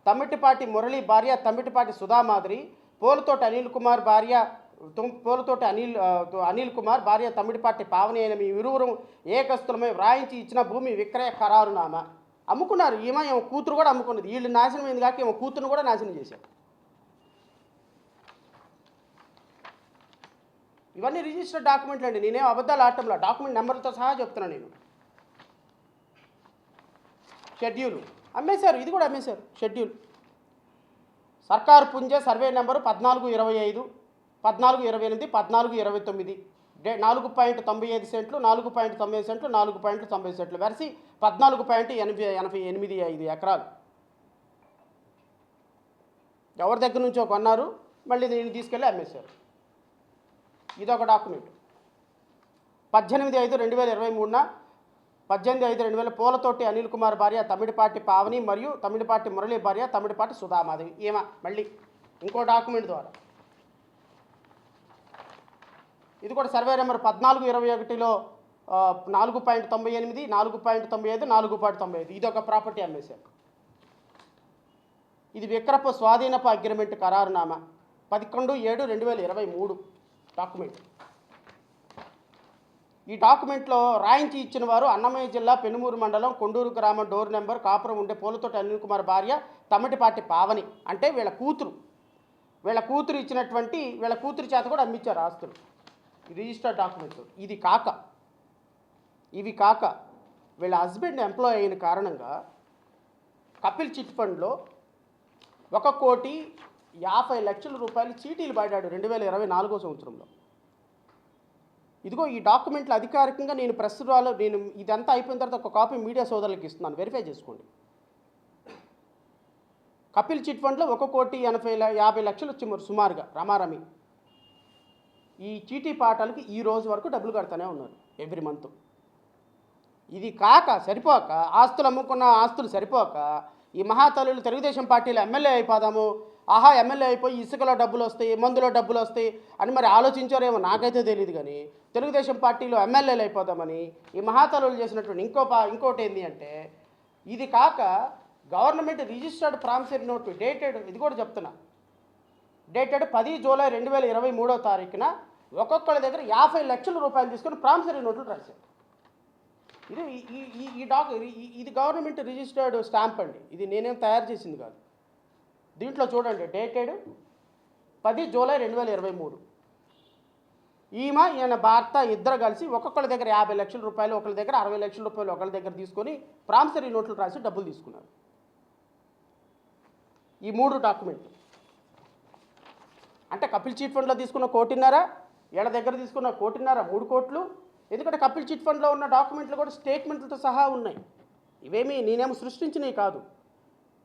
S1: తమ్మిటిపాటి మురళి భార్య తమ్మిటిపాటి సుధామాధురి, పోలుతోటి అనిల్ కుమార్ భార్య పోలుతోటి అనిల్ కుమార్ భార్య తమ్మిటిపాటి పావని అయిన మీ ఇరువురు ఏకస్తులమై వ్రాయించి ఇచ్చిన భూమి విక్రయ ఖరారునామా అమ్ముకున్నారు. ఏమో కూతురు కూడా అమ్ముకున్నది. వీళ్ళు నాశనం అయింది కాక ఏమో కూతురును కూడా నాశనం చేశారు. ఇవన్నీ రిజిస్టర్డ్ డాక్యుమెంట్లు అండి, నేనేం అబద్ధాలు ఆడటంలో, డాక్యుమెంట్ నెంబర్లతో సహా చెప్తున్నాను నేను. షెడ్యూల్ అమ్మేశారు, ఇది కూడా అమ్మేశారు. షెడ్యూల్ సర్కారు పుంజ సర్వే నెంబరు 1425, 1428, 1429, 4.95 సెంట్లు, 4.90 సెంట్లు, 4.90 సెంట్లు వెరసి 14.85 ఎకరాలు. ఎవరి దగ్గర నుంచో కొన్నారు, మళ్ళీ దీన్ని తీసుకెళ్ళి అమ్మేశారు. ఇదొక డాక్యుమెంట్. 18/5/2023 18/5/2000 పోలతోటి అనిల్ కుమార్ భార్య తమ్మిడిపాటి పావని మరియు తమ్మిడిపాటి మురళి భార్య తమ్మిడిపాటి సుధామాధవి. ఏమా మళ్ళీ ఇంకో డాక్యుమెంట్ ద్వారా. ఇది కూడా సర్వే నెంబర్ 1421లో 4.98, 4.95, 4.95. ఇదొక ప్రాపర్టీ అమ్మేశారు. ఇది విక్రపు స్వాధీనపు అగ్రిమెంట్ ఖరారునామా 11/7/2023 డాక్యుమెంట్. ఈ డాక్యుమెంట్లో రాయించి ఇచ్చిన వారు అన్నమయ్య జిల్లా పెనుమూరు మండలం కొండూరు గ్రామం డోర్ నెంబర్ కాపురం ఉండే పోలుతోటి అనిల్ కుమార్ భార్య తమ్మిటిపాటి పావని, అంటే వీళ్ళ కూతురు ఇచ్చినటువంటి వీళ్ళ కూతురు చేత కూడా అమ్మించారు ఆస్తులు. Registered documents. ఇవి కాక వీళ్ళ హస్బెండ్ ఎంప్లాయ్ అయిన కారణంగా కపిల్ చిట్ ఫండ్లో 1,50,00,000 రూపాయలు చీటీలు పడ్డాడు 2024 సంవత్సరంలో. ఇదిగో ఈ డాక్యుమెంట్లు అధికారికంగా నేను ప్రస్తుతాలు నేను ఇదంతా అయిపోయిన తర్వాత ఒక కాపీ మీడియా సోదరులకు ఇస్తున్నాను, వెరిఫై చేసుకోండి. కపిల్ చిట్ ఫండ్లో 1,50,00,000 సుమారుగా రమారమి. ఈ చీటీ పాఠాలకి ఈ రోజు వరకు డబ్బులు కడతానే ఉన్నారు ఎవ్రీ మంత్. ఇది కాక సరిపోక ఆస్తులు అమ్ముకున్న ఆస్తులు సరిపోక ఈ మహాతల్లులు తెలుగుదేశం పార్టీలో ఎమ్మెల్యే అయిపోదాము, ఆహా ఎమ్మెల్యే అయిపోయి ఇసుకలో డబ్బులు వస్తాయి, మందులో డబ్బులు వస్తాయి అని మరి ఆలోచించారేమో నాకైతే తెలియదు. కానీ తెలుగుదేశం పార్టీలో ఎమ్మెల్యేలు అయిపోదామని ఈ మహాతల్లులు చేసినటువంటి ఇంకోటి ఏంటి అంటే, ఇది కాక government registered promissory note dated, ఇది కూడా చెప్తున్నా, డేటెడ్ 10 జూలై 2023 ఒక్కొక్కరి దగ్గర 50 లక్షల రూపాయలు తీసుకొని ప్రామిసరీ నోట్లు రాశారు. ఇది గవర్నమెంట్ రిజిస్టర్డ్ స్టాంప్ అండి, ఇది నేనేం తయారు చేసింది కాదు. దీంట్లో చూడండి, డేటెడ్ 10 జూలై 2023. ఈయన భర్త ఇద్దరు కలిసి ఒక్కొక్కరి దగ్గర 50 లక్షల రూపాయలు, ఒకరి దగ్గర 60 లక్షల రూపాయలు ఒకరి దగ్గర తీసుకొని ప్రామిసరీ నోట్లు రాసి డబ్బులు తీసుకున్నారు. ఈ 3 డాక్యుమెంట్లు అంటే కపిల్ చిట్ ఫండ్లో తీసుకున్న 1,50,00,000, వీళ్ళ దగ్గర తీసుకున్న 1,50,00,000, 3 కోట్లు. ఎందుకంటే కపిల్ చిట్ ఫండ్లో ఉన్న డాక్యుమెంట్లు కూడా స్టేట్మెంట్లతో సహా ఉన్నాయి. ఇవేమీ నేనేమో సృష్టించినవి కాదు.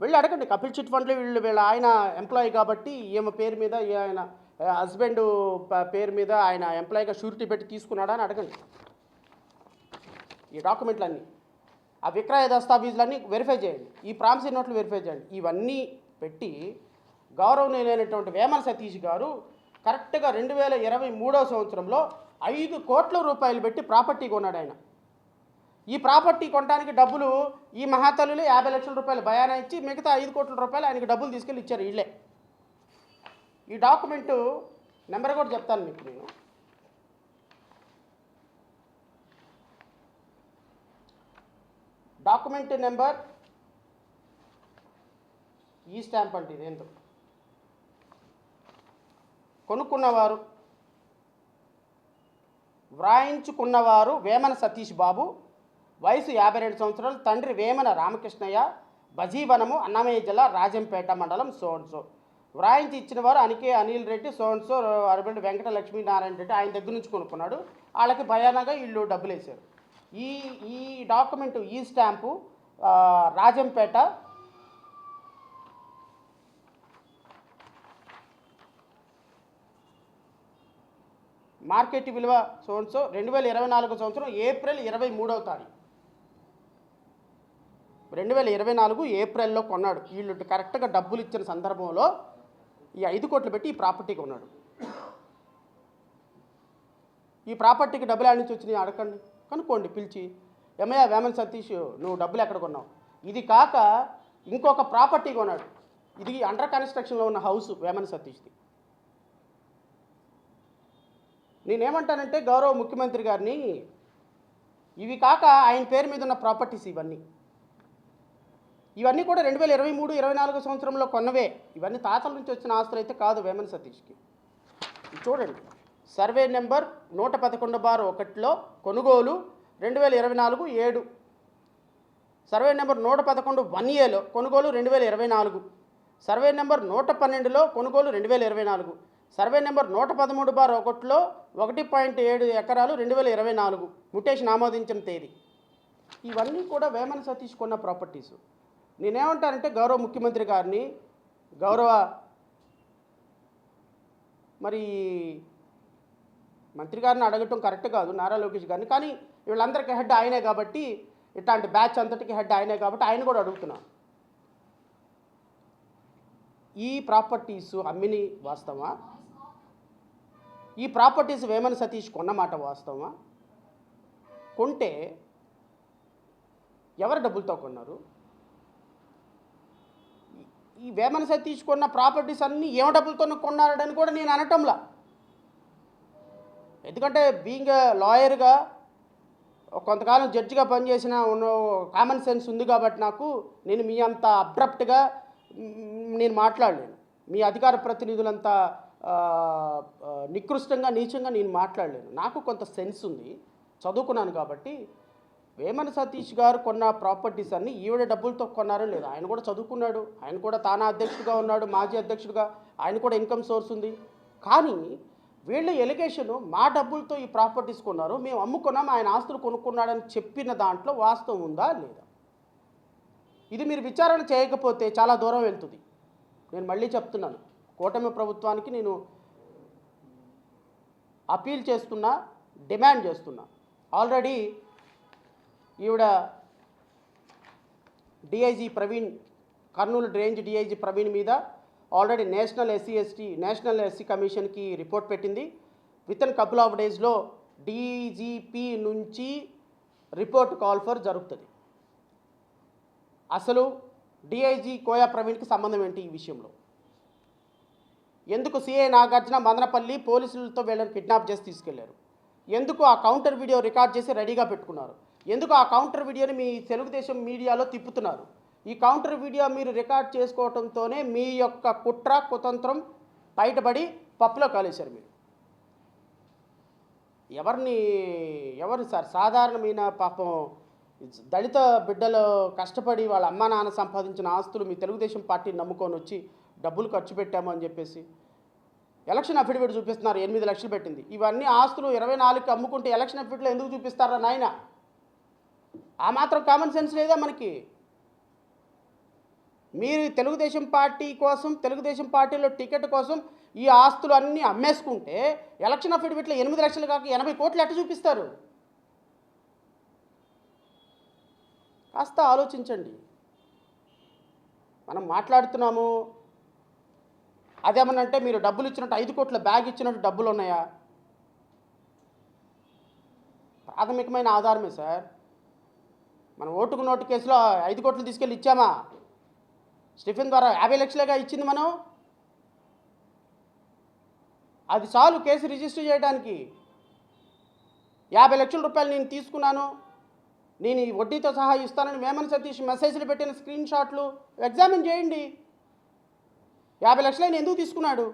S1: వెళ్ళి అడగండి, కపిల్ చిట్ ఫండ్లో వీళ్ళ ఆయన ఎంప్లాయీ కాబట్టి ఈమె పేరు మీద ఆయన హస్బెండ్ పేరు మీద ఆయన ఎంప్లాయీగా షూరిటీ పెట్టి తీసుకున్నాడా అని అడగండి. ఈ డాక్యుమెంట్లన్నీ, ఆ విక్రయ దస్తావేజులన్నీ వెరిఫై చేయండి, ఈ ప్రామిసరీ నోట్లు వెరిఫై చేయండి. ఇవన్నీ పెట్టి గౌరవనీయులైనటువంటి వేమన సతీష్ గారు కరెక్ట్గా 2023 సంవత్సరంలో 5 కోట్ల రూపాయలు పెట్టి ప్రాపర్టీ కొన్నాడు ఆయన. ఈ ప్రాపర్టీ కొనడానికి డబ్బులు ఈ మహాతల్లులు 50 లక్షల రూపాయలు బయానా ఇచ్చి మిగతా 5 కోట్ల రూపాయలు ఆయనకి డబ్బులు తీసుకెళ్ళి ఇచ్చారు వీళ్ళే. ఈ డాక్యుమెంటు నెంబర్ కూడా చెప్తాను మీకు నేను. డాక్యుమెంట్ నెంబర్ ఈ స్టాంప్ అంటే ఇదేంటో. కొనుక్కున్నవారు వ్రాయించుకున్నవారు వేమన సతీష్ బాబు, వయసు 52 సంవత్సరాలు, తండ్రి వేమన రామకృష్ణయ్య, బజీవనము, అన్నమయ్య జిల్లా, రాజంపేట మండలం, సోన్సో. వ్రాయించి ఇచ్చిన వారు అనికే అనిల్ రెడ్డి, సోన్సో, అరబెల్లి వెంకట లక్ష్మీనారాయణ రెడ్డి. ఆయన దగ్గర నుంచి కొనుక్కున్నాడు. వాళ్ళకి భయానగా వీళ్ళు డబ్బులు వేశారు. ఈ డాక్యుమెంటు ఈ స్టాంపు రాజంపేట మార్కెట్ విలువ సోన్సో 2024 సంవత్సరం ఏప్రిల్ 23వ తారీఖు 2024 ఏప్రిల్లో కొన్నాడు. వీళ్ళు కరెక్ట్గా డబ్బులు ఇచ్చిన సందర్భంలో ఈ 5 కోట్లు పెట్టి ఈ ప్రాపర్టీ కొన్నాడు. ఈ ప్రాపర్టీకి డబ్బులు ఆడి నుంచి వచ్చినాయి అడగండి, కనుక్కోండి పిలిచి. ఏమయ్యా వేమన సతీష్, నువ్వు డబ్బులు ఎక్కడ కొన్నావు? ఇది కాక ఇంకొక ప్రాపర్టీ కొన్నాడు. ఇది అండర్ కన్స్ట్రక్షన్లో ఉన్న హౌస్ వేమన సతీష్ది. నేనేమంటానంటే గౌరవ ముఖ్యమంత్రి గారిని, ఇవి కాక ఆయన పేరు మీద ఉన్న ప్రాపర్టీస్ ఇవన్నీ కూడా 2023-24 సంవత్సరంలో కొన్నవే. ఇవన్నీ తాతల నుంచి వచ్చిన ఆస్తులు అయితే కాదు వేమన సతీష్కి. చూడండి, సర్వే నెంబర్ 111/1లో కొనుగోలు 2024-7, సర్వే నెంబర్ 111 1Aలో కొనుగోలు 2024, సర్వే నెంబర్ 112లో కొనుగోలు 2024, సర్వే నెంబర్ 113/1లో 1.7 ఎకరాలు 2024, ముటేషన్ ఆమోదించిన తేదీ. ఇవన్నీ కూడా వేమన సతీష్ కొన్న ప్రాపర్టీసు. నేనేమంటానంటే గౌరవ ముఖ్యమంత్రి గారిని, గౌరవ మరి మంత్రి గారిని అడగటం కరెక్ట్ కాదు, నారా లోకేష్ గారిని, కానీ వీళ్ళందరికీ హెడ్ ఆయనే కాబట్టి, ఇట్లాంటి బ్యాచ్ అంతటికి హెడ్ ఆయనే కాబట్టి ఆయన కూడా అడుగుతున్నాను. ఈ ప్రాపర్టీసు అమ్మిని వాస్తవమా? ఈ ప్రాపర్టీస్ వేమన సతీష్ కొన్నమాట వాస్తవమా? కొంటే ఎవరి డబ్బులతో కొన్నారు? ఈ వేమన సతీష్ కొన్న ప్రాపర్టీస్ అన్నీ ఏమ డబ్బులతో కొన్నారని కూడా నేను అనటంలా. ఎందుకంటే బీయింగ్ లాయర్గా కొంతకాలం జడ్జిగా పనిచేసిన కామన్ సెన్స్ ఉంది కాబట్టి నేను మీ అంత అబ్రప్ట్గా నేను మాట్లాడలేను. మీ అధికార ప్రతినిధులంతా నికృష్టంగా నీచంగా నేను మాట్లాడలేను. నాకు కొంత సెన్స్ ఉంది, చదువుకున్నాను కాబట్టి. వేమన సతీష్ గారు కొన్న ప్రాపర్టీస్ అన్నీ ఈవిడ డబ్బులతో కొన్నారో లేదా? ఆయన కూడా చదువుకున్నాడు, ఆయన కూడా తానా అధ్యక్షుడిగా ఉన్నాడు, మాజీ అధ్యక్షుడిగా, ఆయన కూడా ఇన్కమ్ సోర్స్ ఉంది. కానీ వీళ్ళ ఎలిగేషను మా డబ్బులతో ఈ ప్రాపర్టీస్ కొన్నారు, మేము అమ్ముకున్నాం, ఆయన ఆస్తులు కొనుక్కున్నాడని చెప్పిన దాంట్లో వాస్తవం ఉందా లేదా? ఇది మీరు విచారణ చేయకపోతే చాలా దూరం వెళ్తుంది. నేను మళ్ళీ చెప్తున్నాను, కూటమి ప్రభుత్వానికి నేను అపీల్ చేస్తున్నా, డిమాండ్ చేస్తున్నా. ఆల్రెడీ ఈవిడ DIG Praveen, Kurnool range DIG Praveen మీద ఆల్రెడీ నేషనల్ ఎస్సీ కమిషన్కి రిపోర్ట్ పెట్టింది. విత్ ఇన్ కపుల్ ఆఫ్ డేస్లో డీజీపీ నుంచి రిపోర్ట్ కాల్ ఫర్ జరుగుతుంది. అసలు డిఐజీ కోయా ప్రవీణ్కి సంబంధం ఏంటి ఈ విషయంలో? ఎందుకు సిఐ నాగార్జున మదనపల్లి పోలీసులతో వీళ్ళని కిడ్నాప్ చేసి తీసుకెళ్లారు? ఎందుకు ఆ కౌంటర్ వీడియో రికార్డ్ చేసి రెడీగా పెట్టుకున్నారు? ఎందుకు ఆ కౌంటర్ వీడియోని మీ తెలుగుదేశం మీడియాలో తిప్పుతున్నారు? ఈ కౌంటర్ వీడియో మీరు రికార్డ్ చేసుకోవడంతోనే మీ యొక్క కుట్ర కుతంత్రం బయటపడి పప్పులో కాలేశారు మీరు. ఎవరు సార్? సాధారణమైన పాపం దళిత బిడ్డలు కష్టపడి వాళ్ళ అమ్మా నాన్న సంపాదించిన ఆస్తులు మీ తెలుగుదేశం పార్టీని నమ్ముకొని వచ్చి డబ్బులు ఖర్చు పెట్టాము అని చెప్పేసి ఎలక్షన్ అఫిడవిట్ చూపిస్తున్నారు, 8 లక్షలు పెట్టింది. ఇవన్నీ ఆస్తులు 24కి అమ్ముకుంటే ఎలక్షన్ అఫిడవిట్లో ఎందుకు చూపిస్తారా నాయన? ఆ మాత్రం కామన్ సెన్స్ లేదా మనకి? మీరు తెలుగుదేశం పార్టీ కోసం, తెలుగుదేశం పార్టీలో టికెట్ కోసం ఈ ఆస్తులు అన్నీ అమ్మేసుకుంటే ఎలక్షన్ అఫిడవిట్లో 8 లక్షలు కాక 80 కోట్లు ఎట్ట చూపిస్తారు? కాస్త ఆలోచించండి. మనం మాట్లాడుతున్నాము, అదేమనంటే మీరు డబ్బులు ఇచ్చినట్టు 5 కోట్ల బ్యాగ్ ఇచ్చినట్టు డబ్బులు ఉన్నాయా? ప్రాథమికమైన ఆధారమే సార్. మనం ఓటుకు నోటు కేసులో 5 కోట్లు తీసుకెళ్ళి ఇచ్చామా? స్టిఫెన్ ద్వారా 50 లక్షలుగా ఇచ్చింది మనం. అది చాలు కేసు రిజిస్టర్ చేయడానికి. 50 లక్షల రూపాయలు నేను తీసుకున్నాను, నేను ఈ వడ్డీతో సహా ఇస్తానని వేమన సతీష్ మెసేజ్లు పెట్టిన స్క్రీన్ షాట్లు ఎగ్జామిన్ చేయండి. 50 లక్షలు ఆయన ఎందుకు తీసుకున్నాడు?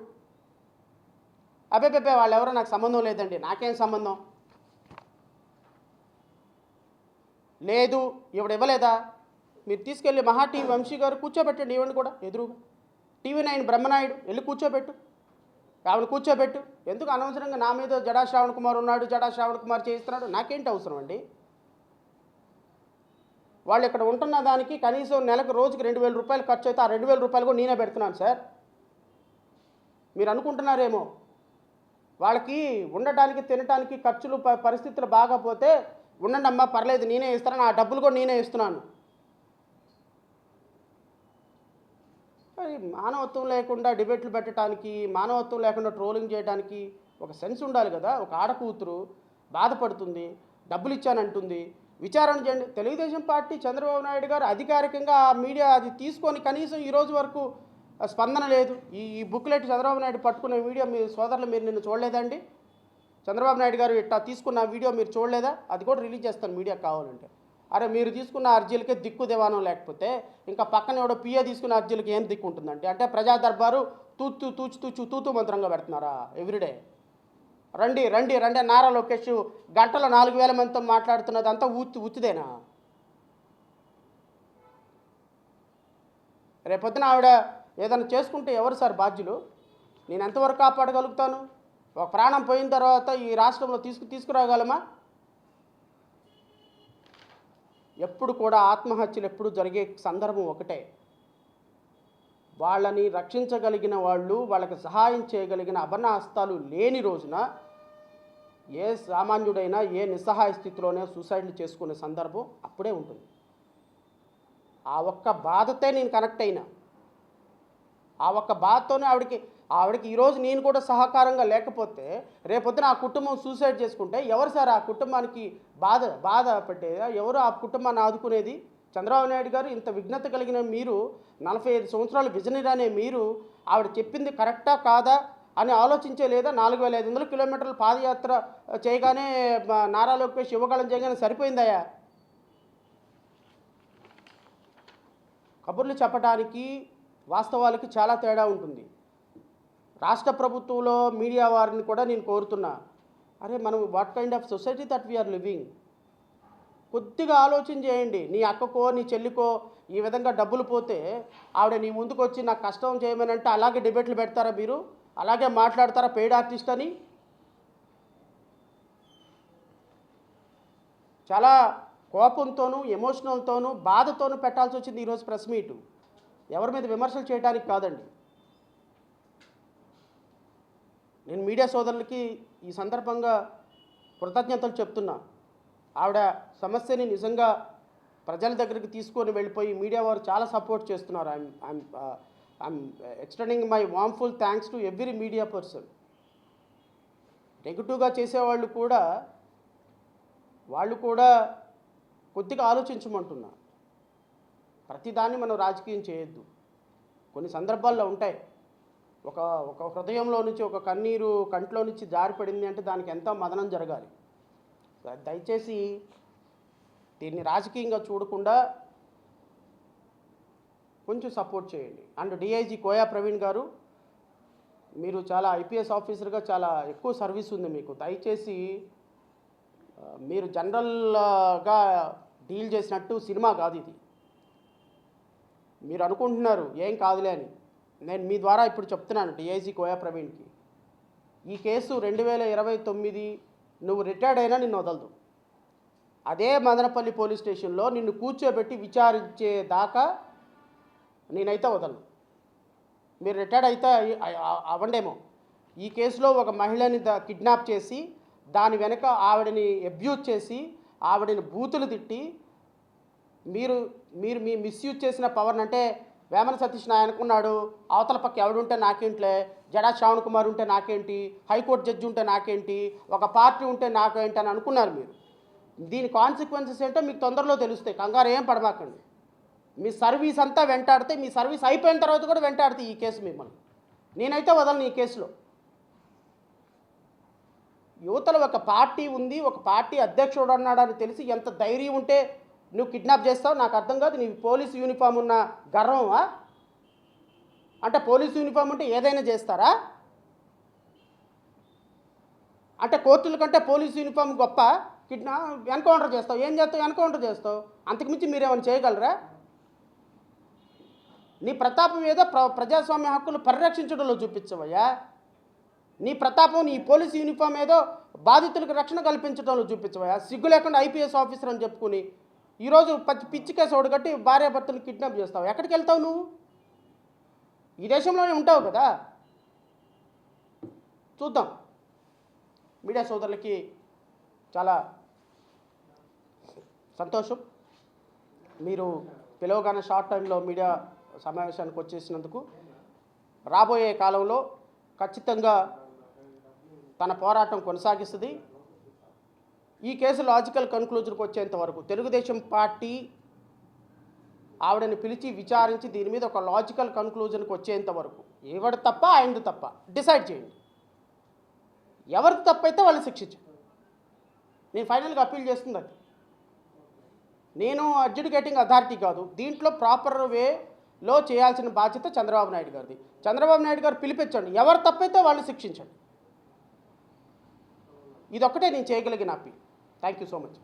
S1: అబ్బే వాళ్ళు ఎవరో నాకు సంబంధం లేదండి. నాకేం సంబంధం లేదు. ఇవిడ ఇవ్వలేదా? మీరు తీసుకెళ్ళి మహా టీవీ వంశీ గారు కూర్చోబెట్టండి, ఇవ్వండి కూడా ఎదురుగా. TV9 బ్రహ్మనాయుడు వెళ్ళి కూర్చోబెట్టు, ఆవిడ కూర్చోబెట్టు. ఎందుకు అనవసరంగా నా మీద జడా శ్రావణ్ కుమార్ ఉన్నాడు, జడా శ్రావణ్ కుమార్ చేయిస్తున్నాడు? నాకేంటి అవసరం అండి? వాళ్ళు ఇక్కడ ఉంటున్న దానికి కనీసం నెలకు రోజుకి 2,000 రూపాయలు ఖర్చు అయితే ఆ 2,000 రూపాయలు కూడా నేనే పెడుతున్నాను సార్. మీరు అనుకుంటున్నారేమో వాళ్ళకి ఉండటానికి తినటానికి ఖర్చులు పరిస్థితులు బాగాపోతే ఉండండి అమ్మా పర్లేదు నేనే ఇస్తాను, ఆ డబ్బులు కూడా నేనే ఇస్తున్నాను. మానవత్వం లేకుండా డిబేట్లు పెట్టడానికి, మానవత్వం లేకుండా ట్రోలింగ్ చేయడానికి ఒక సెన్స్ ఉండాలి కదా. ఒక ఆడకూతురు బాధపడుతుంది, డబ్బులు ఇచ్చానంటుంది, విచారణ చేయండి. తెలుగుదేశం పార్టీ చంద్రబాబు నాయుడు గారు అధికారికంగా ఆ మీడియా అది తీసుకొని కనీసం ఈరోజు వరకు స్పందన లేదు. ఈ బుక్లెట్ చంద్రబాబు నాయుడు పట్టుకునే వీడియో మీ సోదరులు మీరు నిన్ను చూడలేదండి? చంద్రబాబు నాయుడు గారు ఇట్లా తీసుకున్న వీడియో మీరు చూడలేదా? అది కూడా రిలీజ్ చేస్తాను మీడియా కావాలంటే. అరే మీరు తీసుకున్న అర్జీలకే దిక్కు దివానం లేకపోతే ఇంకా పక్కన ఎవడో పిఏ తీసుకున్న అర్జీలకి ఏం దిక్కు ఉంటుందంటే? అంటే ప్రజా దర్బారు తూతూ మంత్రంగా పెడుతున్నారా ఎవ్రీడే? రండి రండి రండి. నారా లోకేష్ గంటలో 4,000 మందితో మాట్లాడుతున్నది అంతా ఉత్తిదేనా? రేపొద్దున ఆవిడ ఏదైనా చేసుకుంటే ఎవరు సార్ బాధ్యులు? నేను ఎంతవరకు కాపాడగలుగుతాను? ఒక ప్రాణం పోయిన తర్వాత ఈ రాష్ట్రంలో తీసుకురాగలమా? ఎప్పుడు కూడా ఆత్మహత్యలు ఎప్పుడు జరిగే సందర్భం ఒకటే. వాళ్ళని రక్షించగలిగిన వాళ్ళు, వాళ్ళకి సహాయం చేయగలిగిన అభరణ హస్తాలు లేని రోజున ఏ సామాన్యుడైనా ఏ నిస్సహాయ స్థితిలోనే సూసైడ్లు చేసుకునే సందర్భం అప్పుడే ఉంటుంది. ఆ ఒక్క బాధతే నేను కనెక్ట్ అయినా, ఆ ఒక్క బాధతోనే ఆవిడకి ఈరోజు నేను కూడా సహకారంగా లేకపోతే రేపొద్దున ఆ కుటుంబం సూసైడ్ చేసుకుంటే ఎవరు సార్ ఆ కుటుంబానికి బాధ పెట్టేది? ఎవరు ఆ కుటుంబాన్ని ఆదుకునేది? చంద్రబాబు నాయుడు గారు ఇంత విఘ్నత కలిగిన మీరు, 45 సంవత్సరాలు విజనరీ అనే మీరు ఆవిడ చెప్పింది కరెక్టా కాదా అని ఆలోచించే లేదా? 4,500 కిలోమీటర్లు పాదయాత్ర చేయగానే నారా లోకేష్ యువగాళం చేయగానే సరిపోయిందయ్యా? కబుర్లు చెప్పడానికి వాస్తవాలకి చాలా తేడా ఉంటుంది. రాష్ట్ర ప్రభుత్వంలో మీడియా వారిని కూడా నేను కోరుతున్నా, అరే మనం what kind of society that we are living? కొద్దిగా ఆలోచన చేయండి. నీ అక్కకో నీ చెల్లికో ఈ విధంగా డబ్బులు పోతే ఆవిడ నీ ముందుకు వచ్చి నాకు కష్టం చేయమని అంటే అలాగే డిబేట్లు పెడతారా మీరు? అలాగే మాట్లాడతారా పెయిడ్ ఆర్టిస్ట్ అని? చాలా కోపంతోనూ ఎమోషనల్తోనూ బాధతోనూ పెట్టాల్సి వచ్చింది ఈరోజు ప్రెస్ మీటు. ఎవరి మీద విమర్శలు చేయడానికి కాదండి. నేను మీడియా సోదరులకి ఈ సందర్భంగా కృతజ్ఞతలు చెప్తున్నా. ఆవిడ సమస్యని నిజంగా ప్రజల దగ్గరికి తీసుకొని వెళ్ళిపోయి మీడియా వారు చాలా సపోర్ట్ చేస్తున్నారు. I'm extending my warmful thanks to every media person. నెగిటివ్గా చేసేవాళ్ళు కూడా కొద్దిగా ఆలోచించమంటున్నా. ప్రతిదాన్ని మనం రాజకీయం చేయొద్దు. కొన్ని సందర్భాల్లో ఉంటాయి, ఒక హృదయంలో నుంచి ఒక కన్నీరు కంట్లో నుంచి జారిపడింది అంటే దానికి ఎంతో మదనం జరగాలి. దయచేసి దీన్ని రాజకీయంగా చూడకుండా కొంచెం సపోర్ట్ చేయండి. అండ్ డిఐజీ కోయా ప్రవీణ్ గారు, మీరు చాలా ఐపీఎస్ ఆఫీసర్గా చాలా ఎక్కువ సర్వీస్ ఉంది మీకు. దయచేసి మీరు జనరల్గా డీల్ చేసినట్టు సినిమా కాదు ఇది. మీరు అనుకుంటున్నారు ఏం కాదులే అని. నేను మీ ద్వారా ఇప్పుడు చెప్తున్నాను డిఐజీ కోయా ప్రవీణ్కి, ఈ కేసు 2029 నువ్వు రిటైర్డ్ అయినా నిన్ను వదలదు. అదే మదనపల్లి పోలీస్ స్టేషన్లో నిన్ను కూర్చోబెట్టి విచారించేదాకా నేనైతే వదలను. మీరు రిటైర్డ్ అయితే అవ్వండేమో. ఈ కేసులో ఒక మహిళని కిడ్నాప్ చేసి దాని వెనక ఆవిడని అబ్యూజ్ చేసి ఆవిడని బూతులు తిట్టి మీరు మీ మిస్యూజ్ చేసిన పవర్ని, అంటే వేమన సతీష్ అనుకున్నాడు అవతల పక్క ఎవడుంటే నాకేంట్లే, జడా శ్రావణ్ కుమార్ ఉంటే నాకేంటి, హైకోర్టు జడ్జి ఉంటే నాకేంటి, ఒక పార్టీ ఉంటే నాకేంటి అని అనుకున్నారు మీరు. దీని కాన్సిక్వెన్సెస్ ఏంటో మీకు తొందరలో తెలుస్తాయి, కంగారు ఏం పడమాకండి. మీ సర్వీస్ అంతా వెంటాడితే, మీ సర్వీస్ అయిపోయిన తర్వాత కూడా వెంటాడితే ఈ కేసు మిమ్మల్ని. నేనైతే వదలను ఈ కేసులో. యువతలో ఒక పార్టీ ఉంది, ఒక పార్టీ అధ్యక్షుడు అన్నాడని తెలిసి ఎంత ధైర్యం ఉంటే నువ్వు కిడ్నాప్ చేస్తావు నాకు అర్థం కాదు. నీ పోలీసు యూనిఫామ్ ఉన్న గర్వమా? అంటే పోలీసు యూనిఫామ్ ఉంటే ఏదైనా చేస్తారా? అంటే కోర్టుల కంటే పోలీసు యూనిఫామ్ గొప్ప? ఎన్కౌంటర్ చేస్తావు, ఏం చేస్తావు? ఎన్కౌంటర్ చేస్తావు. అంతకుమించి మీరేమైనా చేయగలరా? నీ ప్రతాపం ఏదో ప్రజాస్వామ్య హక్కులు పరిరక్షించడంలో చూపించవయ్యా. నీ ప్రతాపం, నీ పోలీసు యూనిఫామ్ ఏదో బాధితులకు రక్షణ కల్పించడంలో చూపించవయ్యా. సిగ్గు లేకుండా ఐపీఎస్ ఆఫీసర్ అని చెప్పుకుని ఈరోజు పిచ్చి కేసు ఓడగట్టి భార్యాభర్తలు కిడ్నాప్ చేస్తావు. ఎక్కడికి వెళ్తావు నువ్వు? ఈ దేశంలోనే ఉంటావు కదా. చూద్దాం. మీడియా సోదరులకి చాలా సంతోషం, మీరు పిలవగానే షార్ట్ టైంలో మీడియా సమావేశానికి వచ్చేసినందుకు. రాబోయే కాలంలో ఖచ్చితంగా తన పోరాటం కొనసాగిస్తుంది. ఈ కేసు లాజికల్ కన్క్లూజన్కి వచ్చేంత వరకు తెలుగుదేశం పార్టీ ఆవిడని పిలిచి విచారించి దీని మీద ఒక లాజికల్ కన్క్లూజన్కి వచ్చేంత వరకు ఎవడు తప్ప ఆయనది తప్ప డిసైడ్ చేయండి. ఎవరిది తప్పైతే వాళ్ళు శిక్షించండి. నేను ఫైనల్గా అప్పీల్ చేస్తుంది అది. నేను అడ్జుడికేటింగ్ అథారిటీ కాదు. దీంట్లో ప్రాపర్ వేలో చేయాల్సిన బాధ్యత చంద్రబాబు నాయుడు గారిది. చంద్రబాబు నాయుడు గారు పిలిపించండి, ఎవరు తప్పైతే వాళ్ళు శిక్షించండి. ఇదొక్కటే నేను చేయగలిగిన appeal. Thank you so much.